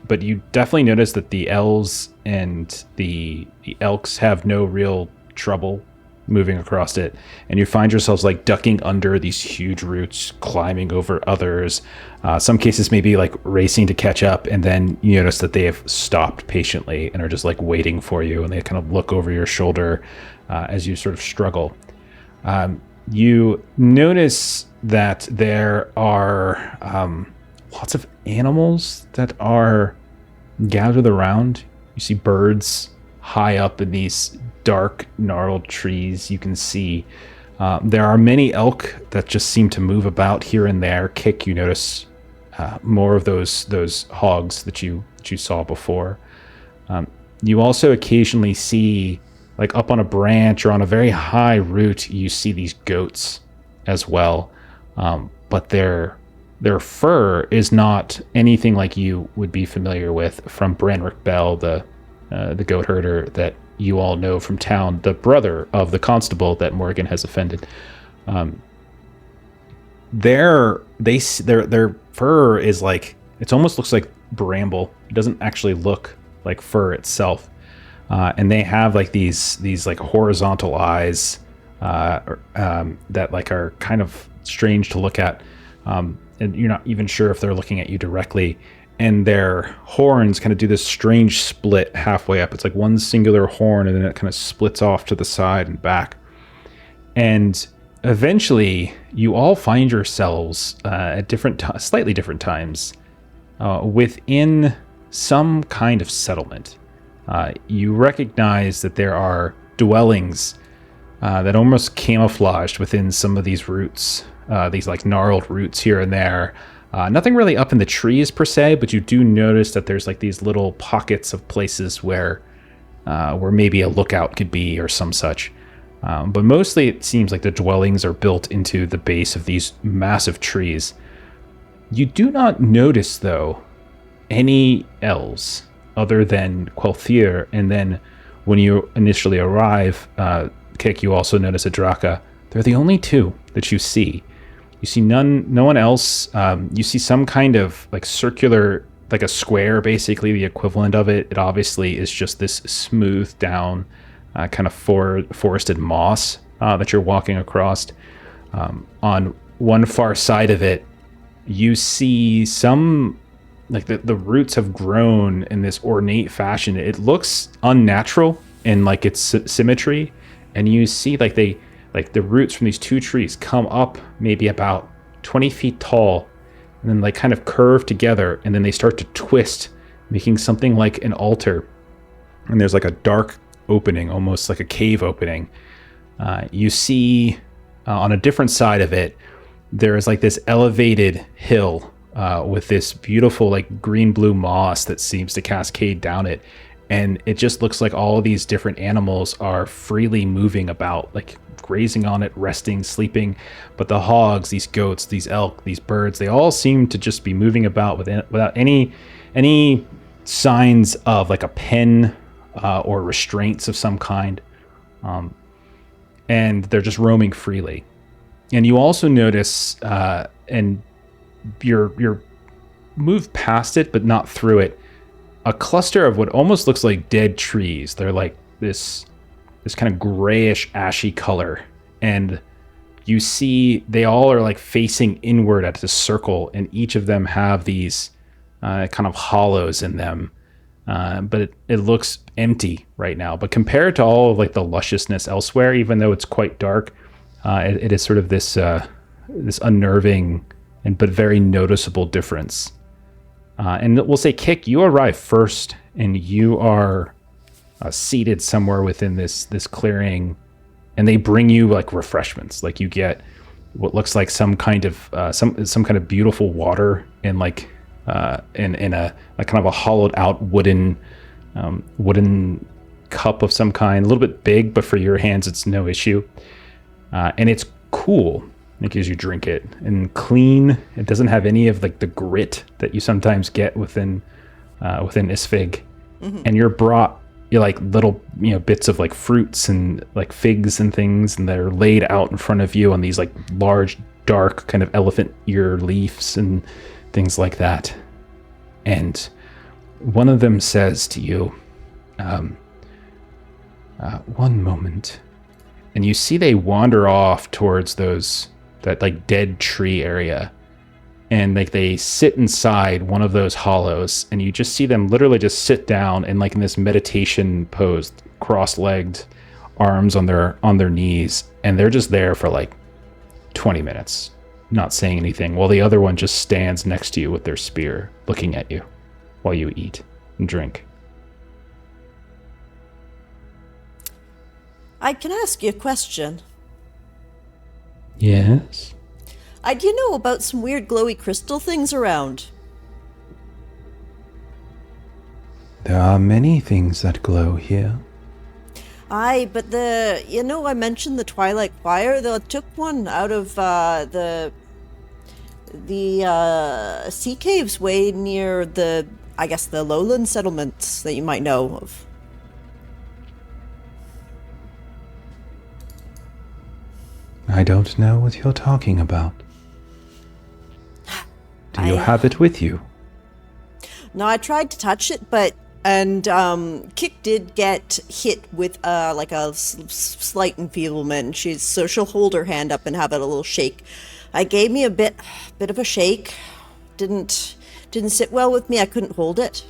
but you definitely notice that the elves and the elks have no real trouble moving across it, and you find yourselves like ducking under these huge roots, climbing over others, some cases maybe like racing to catch up, and then you notice that they have stopped patiently and are just like waiting for you, and they kind of look over your shoulder as you sort of struggle. You notice that there are lots of animals that are gathered around. You see birds high up in these dark, gnarled trees. You can see There are many elk that just seem to move about here and there. Kick, you notice more of those hogs that you saw before. You also occasionally see, like up on a branch or on a very high root, you see these goats as well. But their fur is not anything like you would be familiar with from Branwick Bell, the goat herder that you all know from town, the brother of the constable that Morgan has offended. Their fur is like, it almost looks like bramble. It doesn't actually look like fur itself. And they have like these like horizontal eyes that like are kind of strange to look at. And you're not even sure if they're looking at you directly. And their horns kind of do this strange split halfway up. It's like one singular horn, and then it kind of splits off to the side and back. And eventually, you all find yourselves at slightly different times within some kind of settlement. You recognize that there are dwellings that almost camouflaged within some of these roots, these like gnarled roots here and there. Nothing really up in the trees per se, but you do notice that there's like these little pockets of places where maybe a lookout could be or some such. But mostly it seems like the dwellings are built into the base of these massive trees. You do not notice, though, any elves other than Quelthier, and then when you initially arrive, Kik, you also notice a Draka. They're the only two that you see. You see no one else. You see some kind of like circular, like a square, basically the equivalent of it. It obviously is just this smooth down kind of forested moss that you're walking across. On one far side of it, you see some, like the roots have grown in this ornate fashion. It looks unnatural in like its symmetry, and you see like the roots from these two trees come up maybe about 20 feet tall, and then like kind of curve together, and then they start to twist, making something like an altar. And there's like a dark opening, almost like a cave opening. You see on a different side of it, there is like this elevated hill with this beautiful like green-blue moss that seems to cascade down it. And it just looks like all these different animals are freely moving about, like grazing on it, resting, sleeping. But the hogs, these goats, these elk, these birds, they all seem to just be moving about without any signs of like a pen or restraints of some kind. And they're just roaming freely. And you also notice, and you're moved past it, but not through it, a cluster of what almost looks like dead trees. They're like this kind of grayish, ashy color. And you see they all are like facing inward at this circle, and each of them have these kind of hollows in them. But it looks empty right now. But compared to all of like the lusciousness elsewhere, even though it's quite dark, it is sort of this unnerving but very noticeable difference. And we'll say, Kik, you arrive first, and you are seated somewhere within this clearing, and they bring you like refreshments. Like you get what looks like some kind of beautiful water in like in a like kind of a hollowed out wooden cup of some kind, a little bit big, but for your hands it's no issue. And it's cool, like as you drink it, and clean. It doesn't have any of like the grit that you sometimes get within Isfig. Mm-hmm. And you're brought like little bits of like fruits and like figs and things, and they're laid out in front of you on these like large dark kind of elephant ear leaves and things like that. And one of them says to you, one moment. And you see they wander off towards that like dead tree area. And like they sit inside one of those hollows, and you just see them literally just sit down and like in this meditation pose, cross-legged, arms on their knees, and they're just there for like 20 minutes, not saying anything, while the other one just stands next to you with their spear, looking at you while you eat and drink. I can ask you a question. Yes? Do you know about some weird glowy crystal things around? There are many things that glow here. Aye, but I mentioned the Twilight Choir. They took one out of the sea caves way near the lowland settlements that you might know of. I don't know what you're talking about. Do you have it with you? No, I tried to touch it, and Kick did get hit with a slight enfeeblement. She'll hold her hand up and have it a little shake. I gave me a bit of a shake. Didn't sit well with me. I couldn't hold it.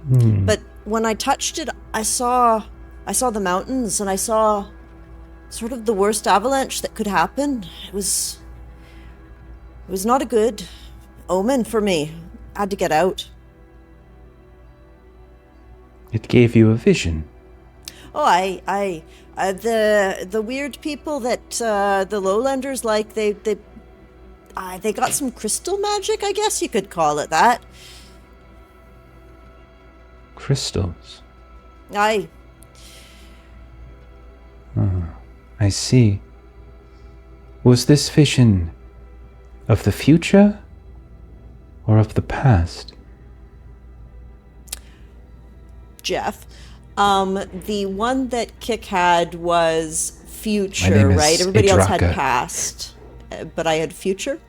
But when I touched it, I saw the mountains, and I saw sort of the worst avalanche that could happen. It was not a good omen for me. I had to get out. It gave you a vision. Oh, the weird people that the lowlanders like, they got some crystal magic, I guess you could call it that. Crystals. Aye. I see. Was this vision of the future or of the past? Jeff, the one that Kick had was My name future, is right? Everybody else had Idraka. past, but I had future.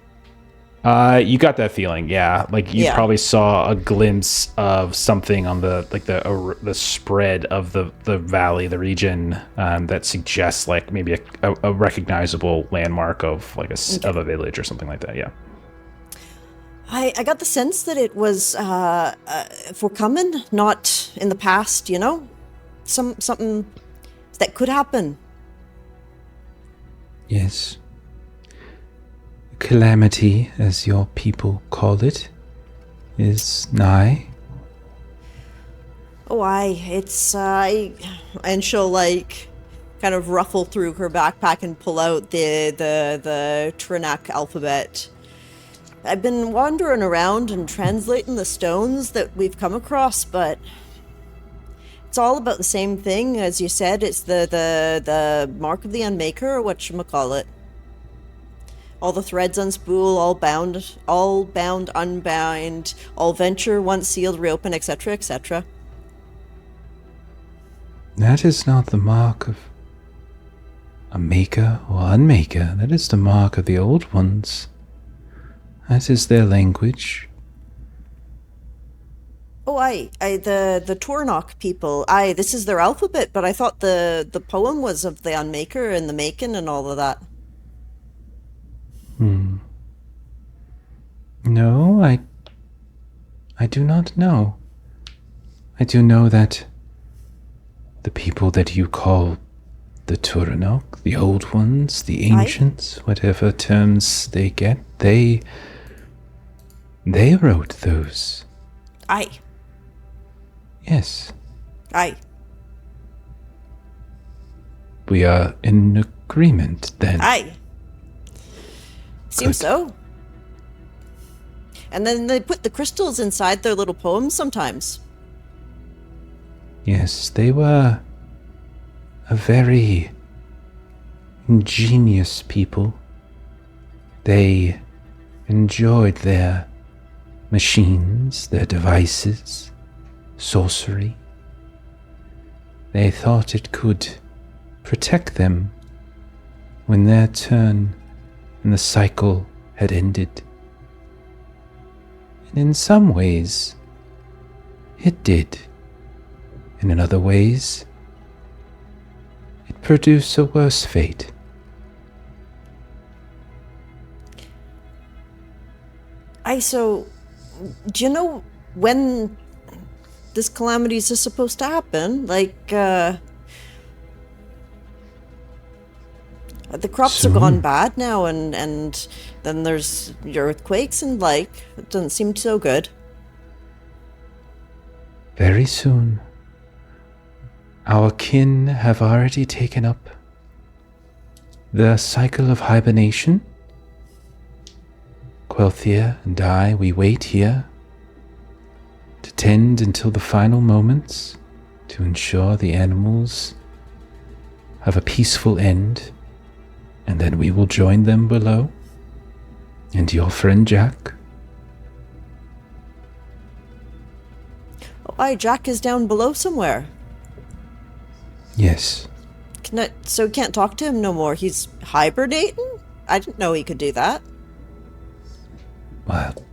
You got that feeling, yeah. Like you Yeah. probably saw a glimpse of something on the spread of the valley, the region, that suggests like maybe a recognizable landmark of like of a village or something like that. Yeah. I got the sense that it was forthcoming, not in the past. Something that could happen. Yes. Calamity, as your people call it, is nigh. Oh, it's and she'll like kind of ruffle through her backpack and pull out the Trinak alphabet. I've been wandering around and translating the stones that we've come across, but it's all about the same thing. As you said, it's the mark of the Unmaker, or whatchamacallit. All the threads unspool, all bound, unbound, all venture, once sealed, reopen, etc., etc. That is not the mark of a maker or unmaker. That is the mark of the old ones. That is their language. Oh, the Tornok people. This is their alphabet, but I thought the poem was of the Unmaker and the Making and all of that. No, I do not know. I do know that the people that you call the Turanok, the old ones, the ancients, whatever terms they get, they wrote those. Aye. Yes. Aye. We are in agreement then. Aye. Seems Good. so. And then they put the crystals inside their little poems sometimes. Yes, they were a very ingenious people. They enjoyed their machines, their devices, sorcery. They thought it could protect them when their turn in the cycle had ended. And in some ways, it did. And in other ways, it produced a worse fate. So, do you know when this calamity is supposed to happen? Like, the crops Soon. are gone bad now, and then there's the earthquakes, and like, it doesn't seem so good. Very soon, our kin have already taken up The cycle of hibernation. Quelthia and I, we wait here to tend until the final moments to ensure the animals have a peaceful end, and then we will join them below. And your friend Jack. Oh, aye, Jack is down below somewhere. Yes. So can't talk to him no more. He's hibernating? I didn't know he could do that. Well,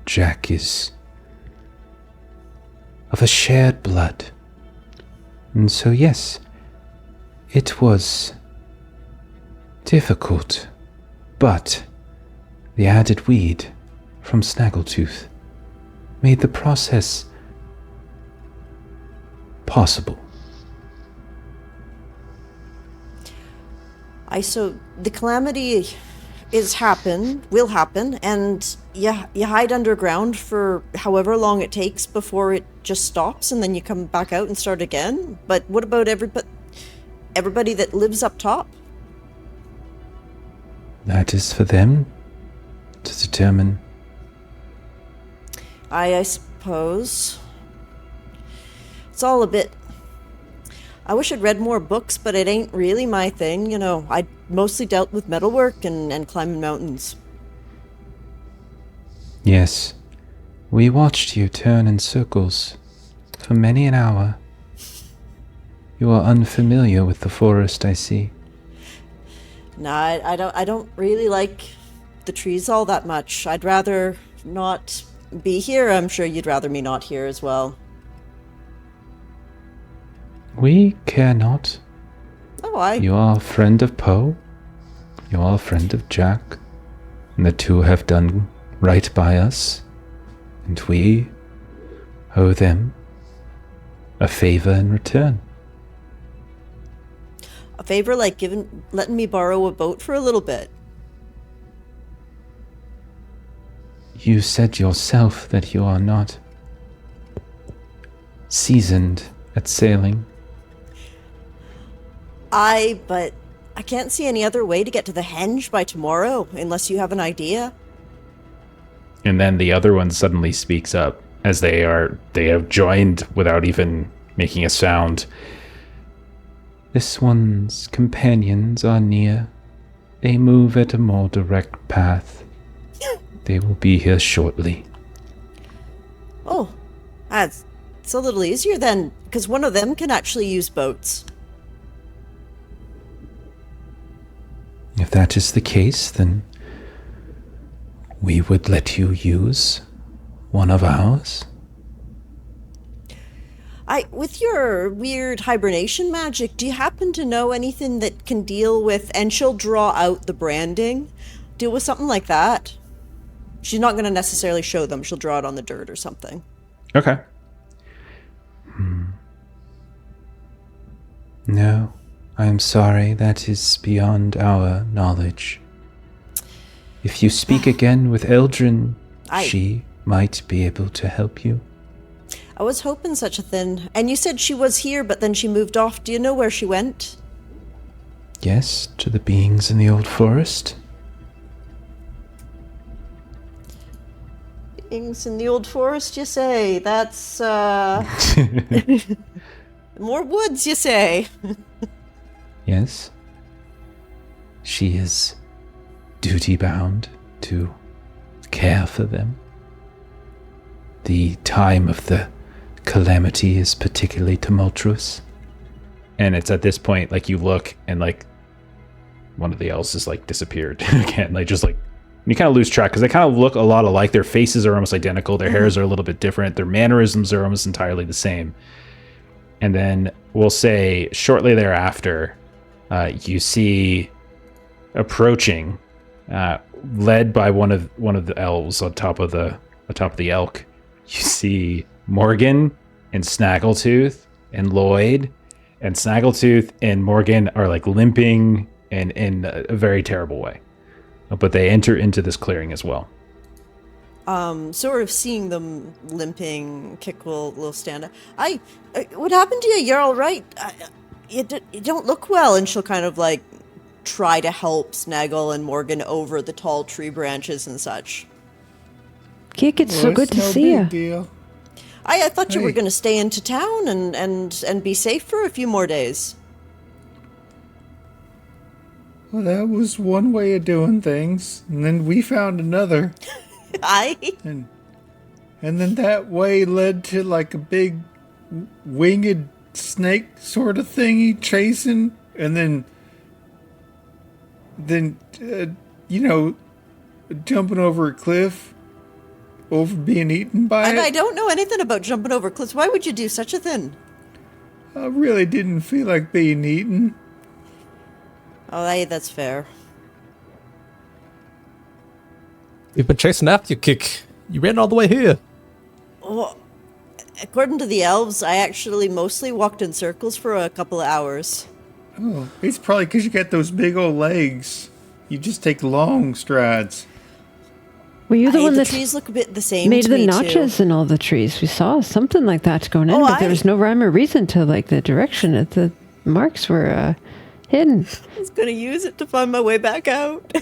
Jack is of a shared blood. And so, yes, it was difficult, but the added weed from Snaggletooth made the process possible. So the calamity will happen, and you hide underground for however long it takes before it just stops, and then you come back out and start again. But what about everybody that lives up top? That is for them to determine. I suppose. It's all a bit... I wish I'd read more books, but it ain't really my thing. You know, I mostly dealt with metalwork and climbing mountains. Yes, we watched you turn in circles for many an hour. You are unfamiliar with the forest, I see. Nah, I don't really like the trees all that much. I'd rather not be here. I'm sure you'd rather me not here as well. We care not. Oh, You are a friend of Poe. You are a friend of Jack. And the two have done right by us. And we owe them a favor in return. A favor like letting me borrow a boat for a little bit. You said yourself that you are not seasoned at sailing. But I can't see any other way to get to the henge by tomorrow, unless you have an idea. And then the other one suddenly speaks up as they have joined without even making a sound. This one's companions are near. They move at a more direct path. They will be here shortly. Oh, it's a little easier then, because one of them can actually use boats. If that is the case, then we would let you use one of ours. With your weird hibernation magic, do you happen to know anything that can deal with, and she'll draw out the branding, deal with something like that? She's not going to necessarily show them. She'll draw it on the dirt or something. Okay. No, I am sorry. That is beyond our knowledge. If you speak again with Eldrin, she might be able to help you. I was hoping such a thing. And you said she was here, but then she moved off. Do you know where she went? Yes, to the beings in the old forest. Beings in the old forest, you say? That's, more woods, you say? Yes. She is duty-bound to care for them. The time of the calamity is particularly tumultuous. And it's at this point, like, you look and, like, one of the elves is, like, disappeared again. Like, just, like, you kind of lose track because they kind of look a lot alike. Their faces are almost identical. Their hairs are a little bit different. Their mannerisms are almost entirely the same. And then we'll say shortly thereafter, you see approaching, led by one of the elves on top of the elk. You see Morgan and Snaggletooth and Lloyd, and Snaggletooth and Morgan are like limping and in a very terrible way. But they enter into this clearing as well. Sort of seeing them limping, Kick will stand up. What happened to you? You're all right. You don't look well. And she'll kind of like try to help Snaggle and Morgan over the tall tree branches and such. Kik, it's so Well, good it's to no see big you. deal. I thought you were Hey. going to stay into town and be safe for a few more days. Well, that was one way of doing things, and then we found another, and then that way led to like a big winged snake sort of thingy chasing, and then jumping over a cliff, over being eaten by And it. I don't know anything about jumping over cliffs. Why would you do such a thing? I really didn't feel like being eaten. Oh, hey, that's fair. We've been chasing after you, Kik. You ran all the way here. Well, according to the elves, I actually mostly walked in circles for a couple of hours. Oh, it's probably because you got those big old legs. You just take long strides. Were you the one The that trees look a bit the same made to the me, notches too. in all the trees? We saw something like that going in, Oh, but there was no rhyme or reason to like the direction that the marks were hidden. I was going to use it to find my way back out.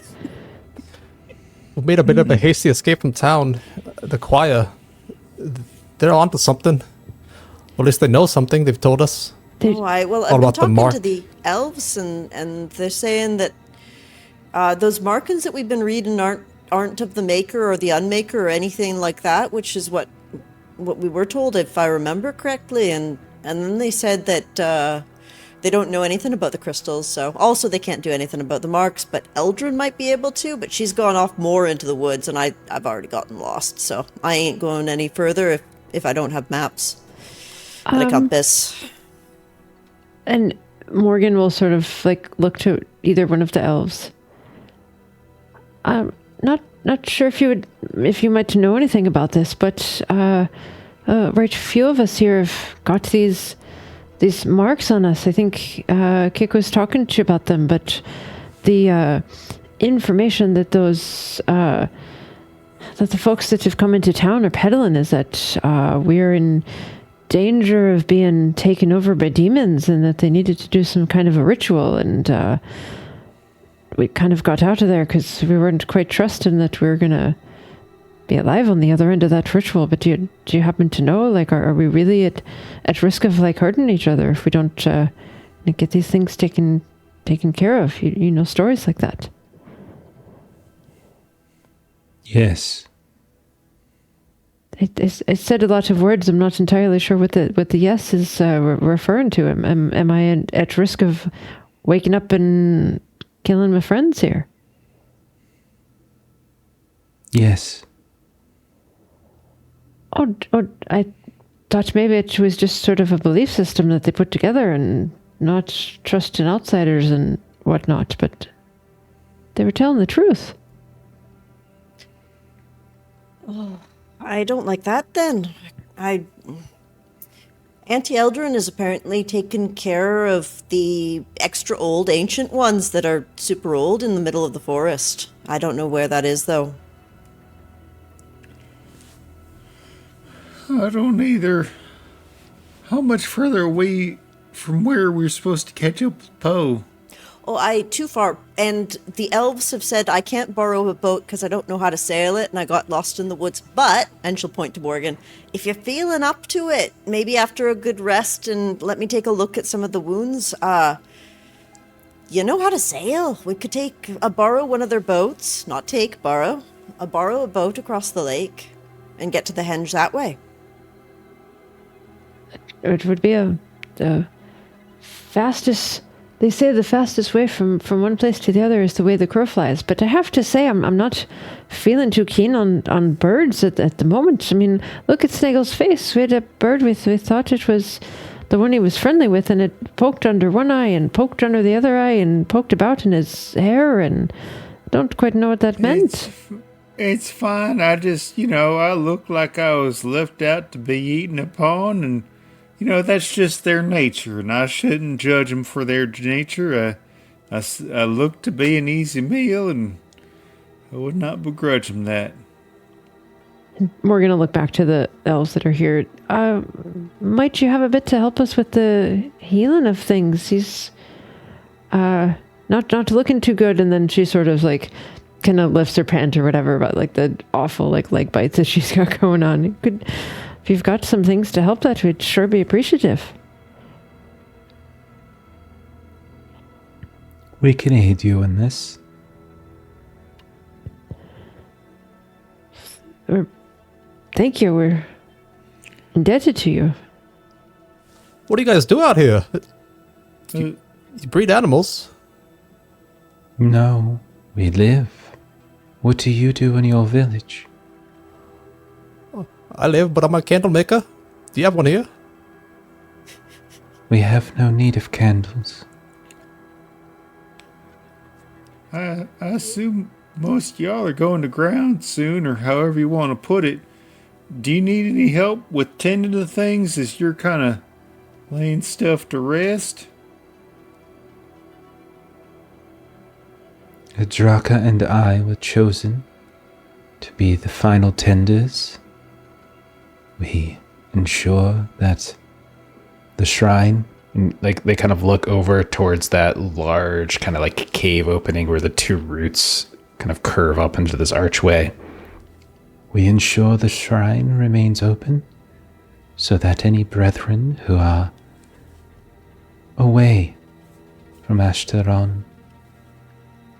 We made a bit of a hasty escape from town. The choir, they're onto something. Or at least they know something. They've told us. Well, I've All been about the talking mark. to the elves, and they're saying that those markings that we've been reading aren't of the maker or the unmaker or anything like that, which is what we were told, if I remember correctly. And then they said that they don't know anything about the crystals, so also they can't do anything about the marks, but Eldrin might be able to, but she's gone off more into the woods, and I've already gotten lost, so I ain't going any further if I don't have maps and a compass. And Morgan will sort of like look to either one of the elves. Not sure if you might know anything about this, but right, few of us here have got these marks on us. I think Kik was talking to you about them, but the information that that the folks that have come into town are peddling is that we're in danger of being taken over by demons, and that they needed to do some kind of a ritual, and we kind of got out of there because we weren't quite trusting that we were gonna be alive on the other end of that ritual. But do you happen to know, like, are we really at risk of like hurting each other if we don't get these things taken care of? You know stories like that. Yes. I said a lot of words. I'm not entirely sure what the yes is referring to. Am I at risk of waking up and killing my friends here? Yes. Oh, I thought maybe it was just sort of a belief system that they put together and not trusting outsiders and whatnot, but they were telling the truth. I don't like that then. Auntie Eldrin is apparently taking care of the extra old ancient ones that are super old in the middle of the forest. I don't know where that is though. I don't either. How much further are we from where we're supposed to catch up with Poe? Oh, too far. And the elves have said I can't borrow a boat because I don't know how to sail it and I got lost in the woods. But, and she'll point to Morgan, if you're feeling up to it, maybe after a good rest and let me take a look at some of the wounds, you know how to sail. We could borrow one of their boats, borrow a boat across the lake and get to the henge that way. It would be the fastest. They say the fastest way from one place to the other is the way the crow flies. But I have to say, I'm not feeling too keen on birds at the moment. I mean, look at Snaggle's face. We had a bird we thought it was the one he was friendly with, and it poked under one eye and poked under the other eye and poked about in his hair, and I don't quite know what that meant. It's fine. I just, I looked like I was left out to be eaten upon, and that's just their nature, and I shouldn't judge them for their nature. I look to be an easy meal, and I would not begrudge them that. We're going to look back to the elves that are here. Might you have a bit to help us with the healing of things? not looking too good. And then she sort of like kind of lifts her pant or whatever about like the awful like leg bites that she's got going on. If you've got some things to help that, we'd sure be appreciative. We can aid you in this. Thank you. We're indebted to you. What do you guys do out here? You breed animals. No, we live. What do you do in your village? I live, but I'm a candlemaker. Do you have one here? We have no need of candles. I assume most y'all are going to ground soon, or however you want to put it. Do you need any help with tending to things as you're kind of laying stuff to rest? Adraka and I were chosen to be the final tenders. We ensure that the shrine, and like they kind of look over towards that large kind of like cave opening where the two roots kind of curve up into this archway. We ensure the shrine remains open so that any brethren who are away from Ashtaron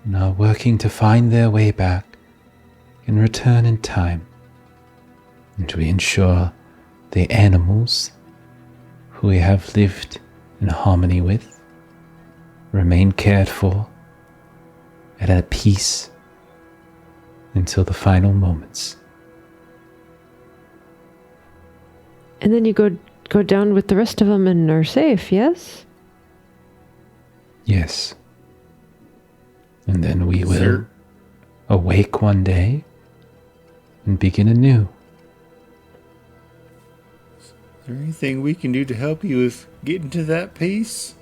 and are working to find their way back can return in time. And we ensure the animals who we have lived in harmony with remain cared for and at peace until the final moments. And then you go down with the rest of them and are safe, yes? Yes. And then we will Sir? awake one day and begin anew. Is there anything we can do to help you with getting to that peace?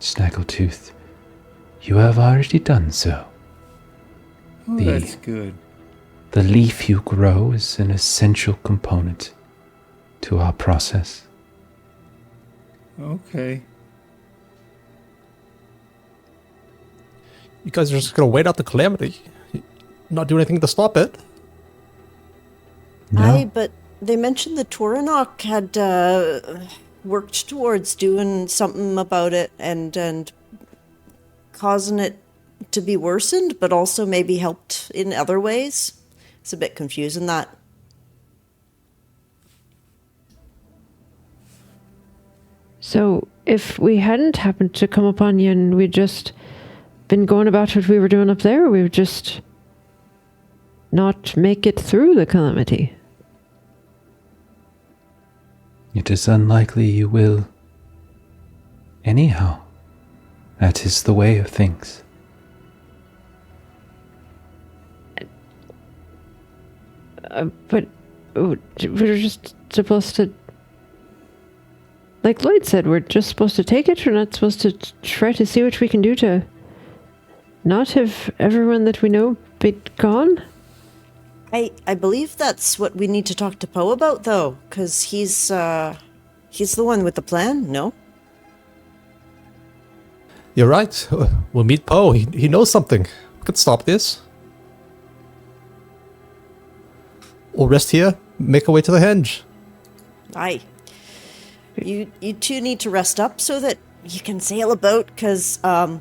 Snaggletooth, you have already done so. Oh, that's good. The leaf you grow is an essential component to our process. Okay. You guys are just gonna wait out the calamity, not do anything to stop it. No. Aye, but they mentioned the Toranok had worked towards doing something about it and causing it to be worsened, but also maybe helped in other ways. It's a bit confusing, that. So if we hadn't happened to come upon you and we'd just been going about what we were doing up there, we would just not make it through the calamity. It is unlikely you will. Anyhow, that is the way of things. But we're just supposed to, like Lloyd said, we're just supposed to take it. We're not supposed to try to see what we can do to not have everyone that we know be gone. I believe that's what we need to talk to Poe about, though, because he's the one with the plan, no? You're right. We'll meet Poe. He knows something. We can stop this. We'll rest here, make our way to the henge. Aye. You two need to rest up so that you can sail about, because I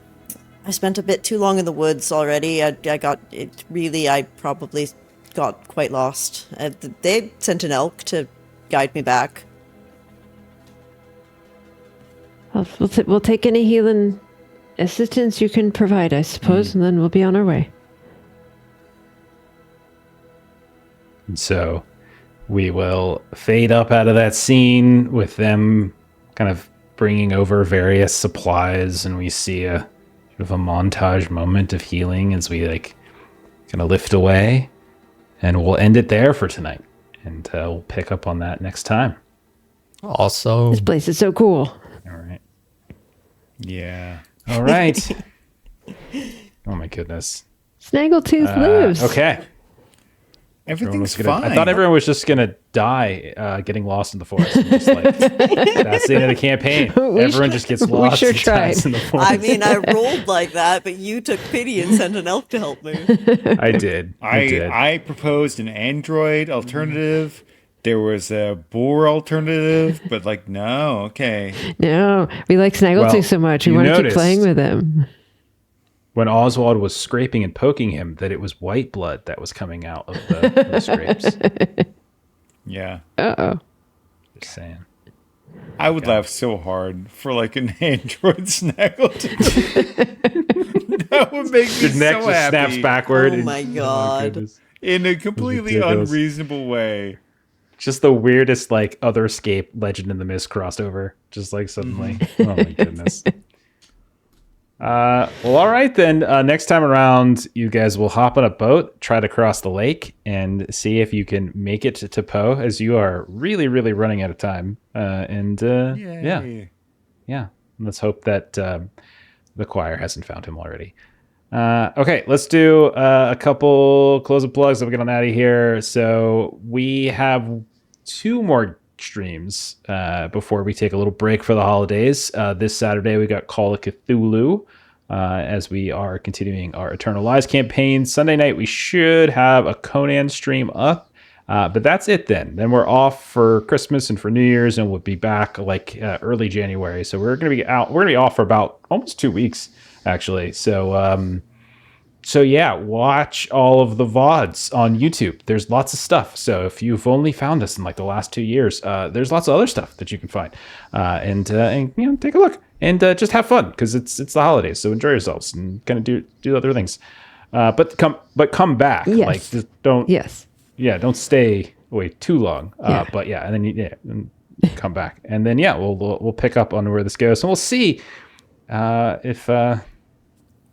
spent a bit too long in the woods already. I probably got quite lost. They sent an elk to guide me back. Well, we'll take any healing assistance you can provide, I suppose, and then we'll be on our way. And so we will fade up out of that scene with them kind of bringing over various supplies, and we see a sort of a montage moment of healing as we like kind of lift away, and we'll end it there for tonight, and we'll pick up on that next time. Awesome. This place is so cool. All right. Yeah. All right. Oh my goodness. Snaggletooth lives. Okay. Everything's I fine. thought everyone was just gonna die getting lost in the forest. And just like, that's the end of the campaign. Everyone just gets lost sure and dies tried. in the forest. I mean, I rolled like that, but you took pity and sent an elk to help me. I did. I proposed an android alternative. There was a boar alternative, but like, no, okay. No, we like Snaggletooth Well, so much. We you want to keep noticed- playing with him. When Oswald was scraping and poking him, that it was white blood that was coming out of the scrapes. Yeah. Uh-oh. Just saying. I would laugh so hard for like an android Snaggletooth. That would make me Your neck so just happy. snaps backward. Oh and- my God. goodness. In a completely ridiculous. unreasonable way. Just the weirdest, like, other escape Legend in the Mist crossover. Just like suddenly. Oh my goodness. Well, all right then. Next time around, you guys will hop on a boat, try to cross the lake, and see if you can make it to Poe, as you are really, really running out of time. Yay. Yeah. Let's hope that the choir hasn't found him already. Okay, let's do a couple closing plugs that we get on out of here. So we have 2 more streams before we take a little break for the holidays. This Saturday we got Call of Cthulhu as we are continuing our Eternal Lies campaign. Sunday night we should have a Conan stream up. But that's it then. Then we're off for Christmas and for New Year's, and we'll be back like early January. So we're gonna be out. We're gonna be off for about almost 2 weeks, actually. So yeah, watch all of the VODs on YouTube. There's lots of stuff. So if you've only found us in like the last 2 years, there's lots of other stuff that you can find, and you know, take a look and just have fun because it's the holidays. So enjoy yourselves and kind of do other things. But come back. Yes. Like just don't. Yes. Yeah, don't stay away too long. Yeah. But yeah, and then and come back, and then yeah, we'll pick up on where this goes, and we'll see if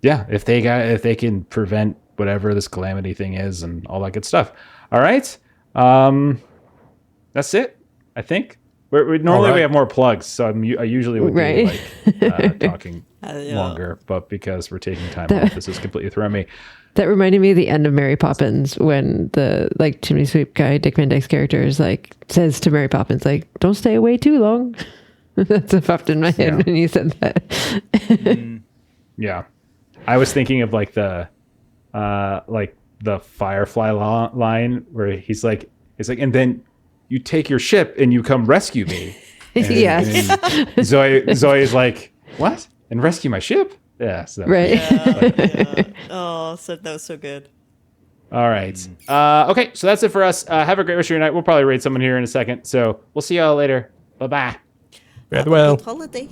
they can prevent whatever this calamity thing is and all that good stuff. All right, that's it. I think we normally All right. we have more plugs, so I usually would Right. be like talking Yeah. longer, but because we're taking time off, this is completely throwing me. That reminded me of the end of Mary Poppins when the like chimney sweep guy, Dick Van Dyke's character, is like says to Mary Poppins, like, "Don't stay away too long." That's what popped in my head Yeah. when you said that. Yeah, I was thinking of like the Firefly line where he's like, and then you take your ship and you come rescue me. And, Yes. and Zoe is like, what? And rescue my ship? Yeah. So Right. Yeah. Oh, so that was so good. All right. Okay. So that's it for us. Have a great rest of your night. We'll probably raid someone here in a second. So we'll see y'all later. Bye bye. Farewell. Good holiday.